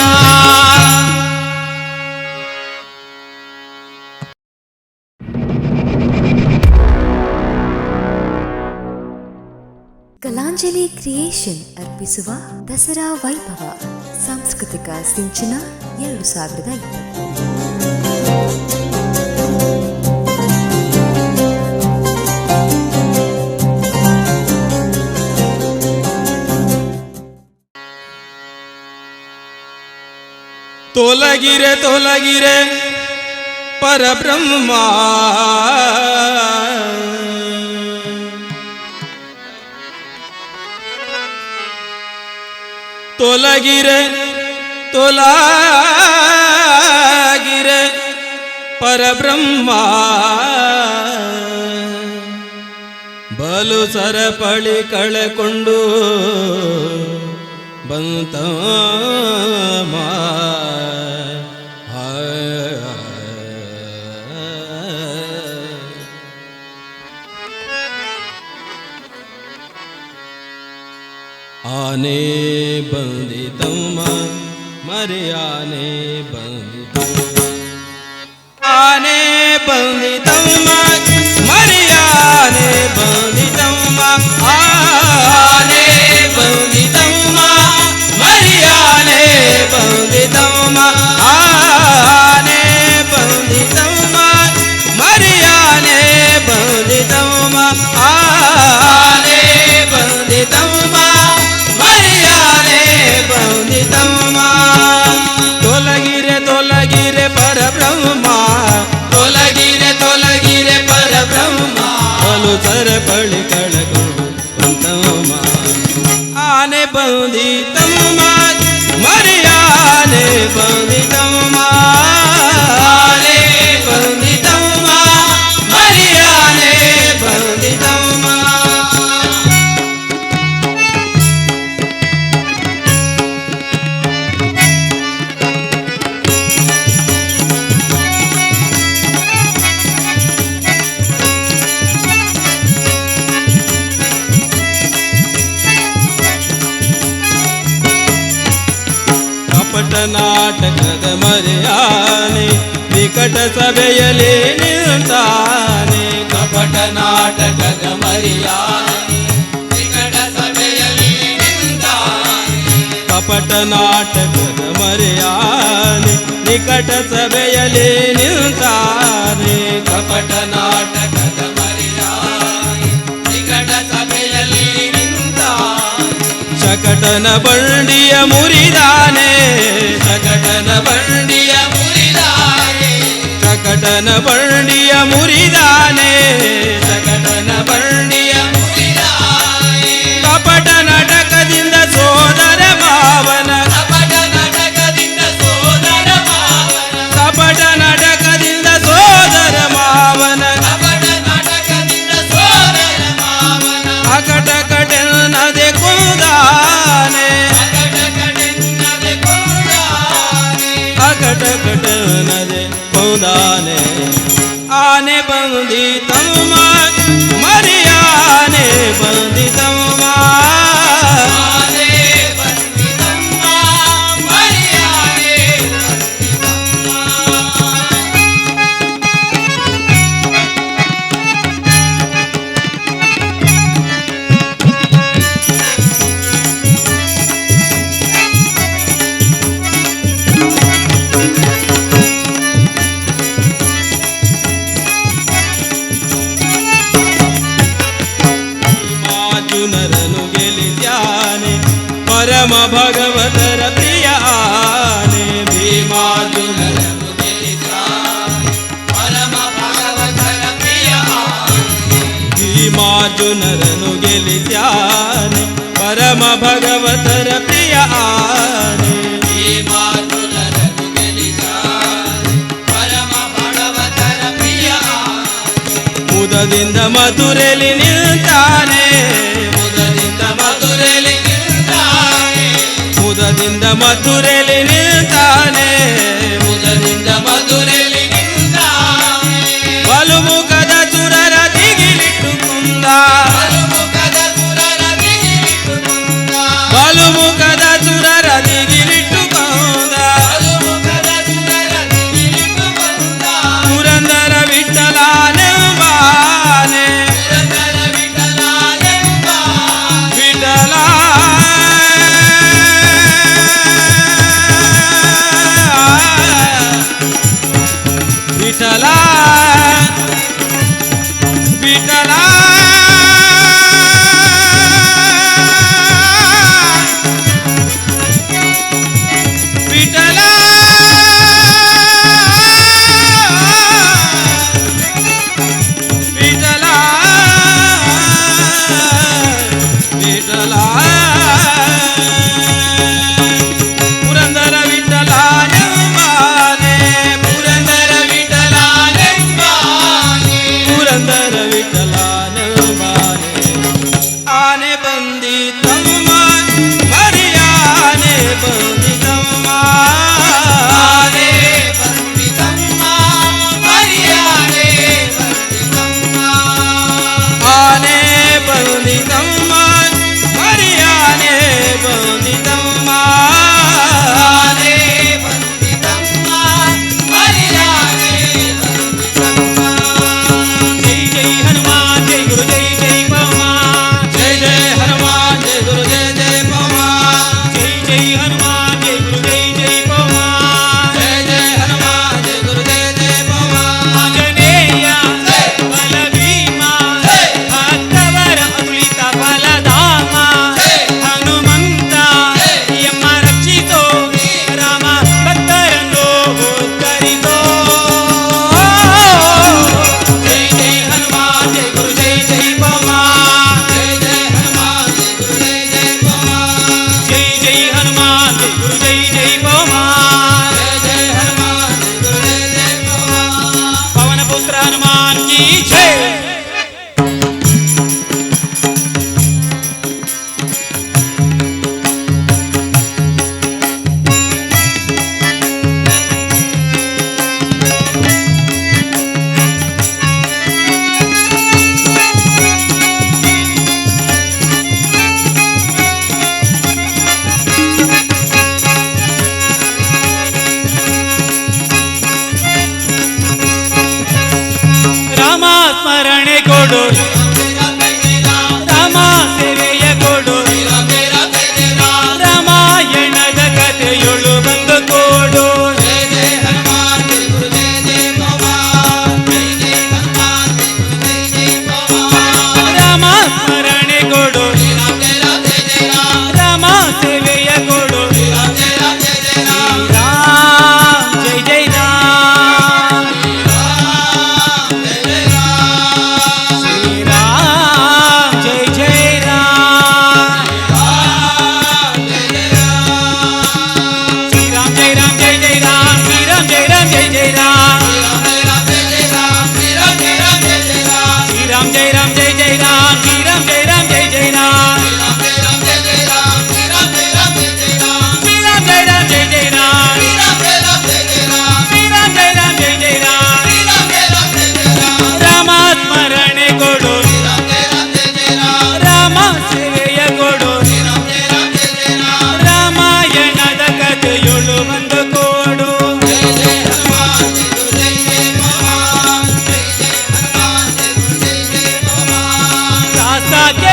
ಕಲಾಂಜಲಿ ಕ್ರಿಯೇಷನ್ ಅರ್ಪಿಸುವ ದಸರಾ ವೈಭವ ಸಾಂಸ್ಕೃತಿಕ ಸಿಂಚನ 2020. ತೊಲಗಿರೆ ತೊಲಗಿರೆ ಪರಬ್ರಹ್ಮ ತೊಲಗಿರೆ ತೊಲಗಿರೆ ಪರಬ್ರಹ್ಮ ಬಲು ಸರಪಳಿ ಕಳೆಕೊಂಡು ಬಂತ ಆನೆ ಬಂದಿತಮ್ಮ ಮರಿ ಆನೆ ಬಂದಿತಮ್ಮ ಆನೆ ಬಂದಿತಮ್ಮ ಮರಿ ಆನೆ ಬಂದಿತಮ್ಮ ಆನೆ ಬಂದಿತಮ್ಮ ಮರಿ ಆನೆ ಬಂದಿತಮ್ಮ ಆನೆ ಬಂದಿತಮ್ಮ ಮರಿ ಆನೆ ಬಂದಿತಮ್ಮ ಆನೆ ಬಂದಿತಮ್ಮ ಮರಿ ಆನೆ ಬಂದಿತಮ್ಮ. ತೊಲಗಿರೆ ತೊಲಗಿರೆ ಪರಬ್ರಹ್ಮ ತೊಲಗಿರೆ ತೊಲಗಿರೆ ಪರಬ್ರಹ್ಮ ಬಲು ಸರಪಳಿ ಕಳಕೊಂಡು ಬಂತಮ್ಮ ಆನೆ ಬಂದಿತಮ್ಮ ಮರಿ ಆನೆ ಬಂದಿತಮ್ಮ ಆನೆ ಬಂದಿತಮ್ಮ ಮರಿ ಆನೆ ಬಂದಿತಮ್ಮ. ಕಪಟ ನಾಟಕದ ಮರೆಯಾನೆ ವಿಕಟ ನಿಕಟ ಸಭೆಯಲ್ಲಿ ನಿಂತಾನೆ ಕಪಟ ನಾಟಕದ ಮರಿಯಾನೆ ನಿಕಟ ಸಭೆಯಲ್ಲಿ ನಿಂತಾನೆ ಕಪಟ ನಾಟಕದ ಮರೆಯಾನೆ ನಿಕಟ ಸಭೆಯಲ್ಲಿ ನಿಂತಾನೆ ಕಪಟ ನಾಟಕದ ಮರಿಯಾನೆ ನಿಕಟ ಸಭೆಯಲ್ಲಿ ನಿಂತಾನೆ ಶಕಟನ ಬಂಡಿಯ ಮುರಿದಾನೆ ಶಕಟನ ಬಂಡಿಯ ಮುರಿದಾನೆ ಶಕಟನ ಬಂಡಿಯ ಮುರಿದಾನೆ ಶಕಟನ ಬಂಡಿಯ ಮುರಿದಾನೆ ಕಪಟ ನಾಟಕದಿಂದ ಸೋದರ ಭಾವನ ಕಪಟ ನಾಟಕದಿಂದ ಸೋದರ ಮಾವನ ಕಪಟ ನಾಟಕದಿಂದ ಸೋದರ ಮಾವನ ಕಪಟ ನಾಟಕದಿಂದ ಸೋದರ ಮಾವನ ಅಕಟ ಕಟನದೆ ಕೊಂದಾನೆ ಅಕಟ ಕಡೆನ್ನದೆ ಕೊಂದಾನೆ ಅಕಟ ಕಟನದೆ ಕೊಂದಾನೆ ಆನೆ ಬಂದಿತಮ್ಮ ಮರಿಯಾನೆ ಬಂದಿತಮ್ಮ ಆನೆ ಬಂದಿತಮ್ಮ ಮರಿಯಾನೆ ಬಂದಿತಮ್ಮ ಭೀಮಾರ್ಜುನರನು ಗೆಲಿಸ್ಯಾನೆ ಪರಮ ಭಗವತರ ಪ್ರಿಯ ಆನೆ ಭೀಮಾರ್ಜುನರನು ಪರಮ ಭಗವತರ ಪ್ರಿಯ ಭೀಮಾರ್ಜುನರನು ಗೆಲಿಸ್ಯಾನೆ ಪರಮ ಭಗವತರ ಪ್ರಿಯ ಆನೆ ಭೀಮಾರ್ಜುನರನ್ನು ಗೆಲಿಸಾನೆ ಪರಮ ಭಗವತರ ಪ್ರಿಯ ಮುದದಿಂದ ಮಧುರೆಲಿ ನಿಲ್ತಾನೆ ಮುದದಿಂದ ಮಧುರೆಲಿ ನಿಂತಾನೆ ಮುದದಿಂದ ಮಧುರೆಲಿ ನಿಲ್ತಾನೆ ಮುದದಿಂದ ಮಧುರೆಲಿ ನಿಂತಾನೆ ಬಲು ಮುಖದ ಸುರರ ದಿಗಿಲಿಟ್ಟು ಕುಂದ ಬಲುಮುಖದ ಸುರರ ದಿಗಿಲಿಟ್ಟು ಕುಂದ ಬಲು ಮುಖದ ಸುರರ ದಿಗಿಲಿಟ್ಟು ಕೊಂದ ಬಲುಮುಖದ ಸುರರ ದಿಗಿಲಿಟ್ಟು ಕುಂದ ಪುರಂದರ ವಿಠಲನೆಂಬಾನೆ ಪುರಂದರ ವಿಠಲನೆಂಬ ವಿಠಲ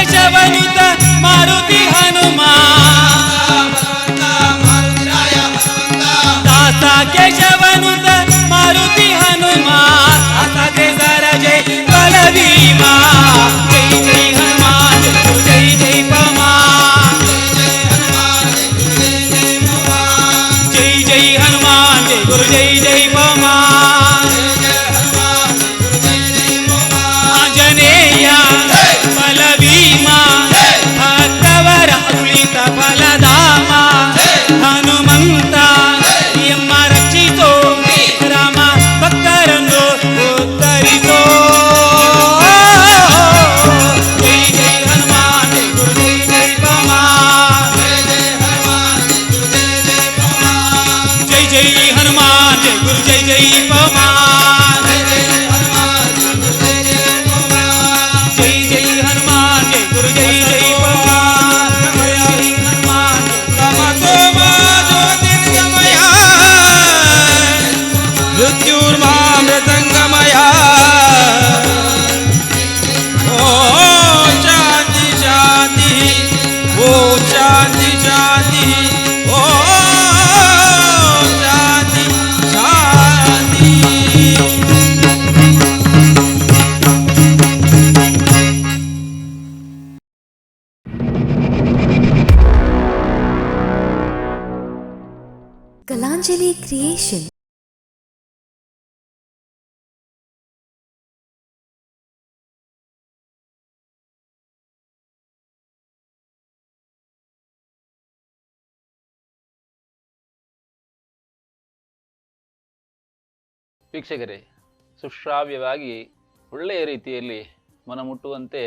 ಕೇಶವನುತ ಮಾರುತಿ ಹನುಮ ದಾಸ ಕೇಶವನುತ ಮಾರುತಿ ಹನುಮ ಅಸದೆ ಸರ ಜೈ ಬಲಭೀಮ ಜೈ ಜೈ ಹನುಮಾನ್ ಜೈ ಜೈ ಪಮಾ ಜೈ ಜೈ ಹನುಮಾನ್ ಜೈ ಗುರು ಜೈ ಜೈ ಪಮಾ ಆಂಜನೇಯ ಬಲಭೀಮ ಭಕ್ತವರ ಉಳಿತ ಫಲಧಾಮ ಹನುಮಂತ ಎಮ್ಮ ರಕ್ಷಿಸೋ ರಾಮ ಭಕ್ತರನ್ನು ಉತ್ತರಿಸೋ ಜೈ ಜೈ ಹನುಮಾನ್ ಜೈ ಗುರು ಜೈ ಜೈ ಪಮಾ ಜೈ ಜೈ ಹನುಮಾನ್ ಜೈ ಗುರು ಜೈ ಜೈ ಪಮಾ ಜೈ ಜೈ ಹನುಮಾನ್ ಜೈ ಗುರು ಜೈ ಜೈ ಪಮಾ ಹನುಮಾನ್ ತಮಸೋಮ ಜ್ಯೋತಿರ್ಗಮಯ ಮೃತ್ಯುರ್ಮಾ ಮೃದಂಗಮಯ ಓಂ ಶಾಂತಿ ಶಾಂತಿ ಓಂ ಶಾಂತಿ ಶಾಂತಿ ಓಂ ಶಾಂತಿ ಶಾಂತಿ. ಕಲಾಂಜಲಿ ಕ್ರಿಯೇಷನ್ ವೀಕ್ಷಕರೇ, ಸುಶ್ರಾವ್ಯವಾಗಿ ಒಳ್ಳೆಯ ರೀತಿಯಲ್ಲಿ ಮನಮುಟ್ಟುವಂತೆ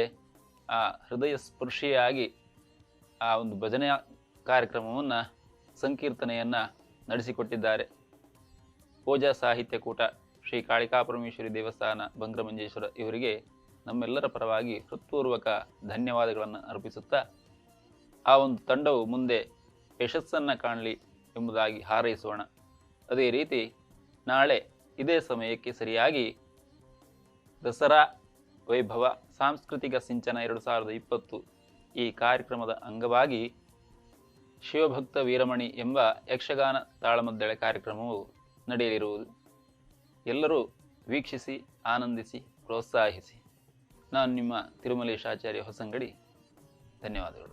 ಆ ಹೃದಯ ಸ್ಪರ್ಶಿಯಾಗಿ ಆ ಒಂದು ಭಜನೆಯ ಕಾರ್ಯಕ್ರಮವನ್ನು ಸಂಕೀರ್ತನೆಯನ್ನು ನಡೆಸಿಕೊಟ್ಟಿದ್ದಾರೆ. ಪೂಜಾ ಸಾಹಿತ್ಯ ಕೂಟ ಶ್ರೀ ಕಾಳಿಕಾಪರಮೇಶ್ವರಿ ದೇವಸ್ಥಾನ ಬಂಗ್ರಮಂಜೇಶ್ವರ ಇವರಿಗೆ ನಮ್ಮೆಲ್ಲರ ಪರವಾಗಿ ಹೃತ್ಪೂರ್ವಕ ಧನ್ಯವಾದಗಳನ್ನು ಅರ್ಪಿಸುತ್ತಾ ಆ ಒಂದು ತಂಡವು ಮುಂದೆ ಯಶಸ್ಸನ್ನು ಕಾಣಲಿ ಎಂಬುದಾಗಿ ಹಾರೈಸೋಣ. ಅದೇ ರೀತಿ ನಾಳೆ ಇದೇ ಸಮಯಕ್ಕೆ ಸರಿಯಾಗಿ ದಸರಾ ವೈಭವ ಸಾಂಸ್ಕೃತಿಕ ಸಿಂಚನ 2020 ಈ ಕಾರ್ಯಕ್ರಮದ ಅಂಗವಾಗಿ ಶಿವಭಕ್ತ ವೀರಮಣಿ ಎಂಬ ಯಕ್ಷಗಾನ ತಾಳಮದ್ದಳೆ ಕಾರ್ಯಕ್ರಮವು ನಡೆಯಲಿರುವುದು. ಎಲ್ಲರೂ ವೀಕ್ಷಿಸಿ, ಆನಂದಿಸಿ, ಪ್ರೋತ್ಸಾಹಿಸಿ. ನಾನು ನಿಮ್ಮ ತಿರುಮಲೇಶಾಚಾರ್ಯ ಹೊಸಂಗಡಿ. ಧನ್ಯವಾದಗಳು.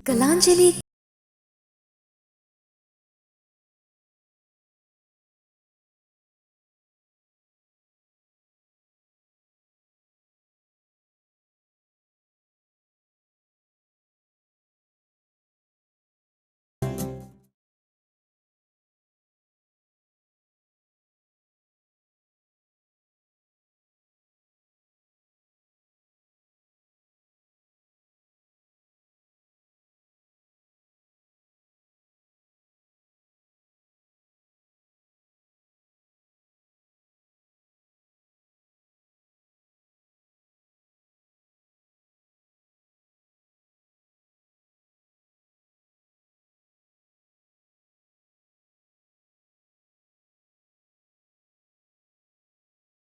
ಕಲಾಂಜಲಿ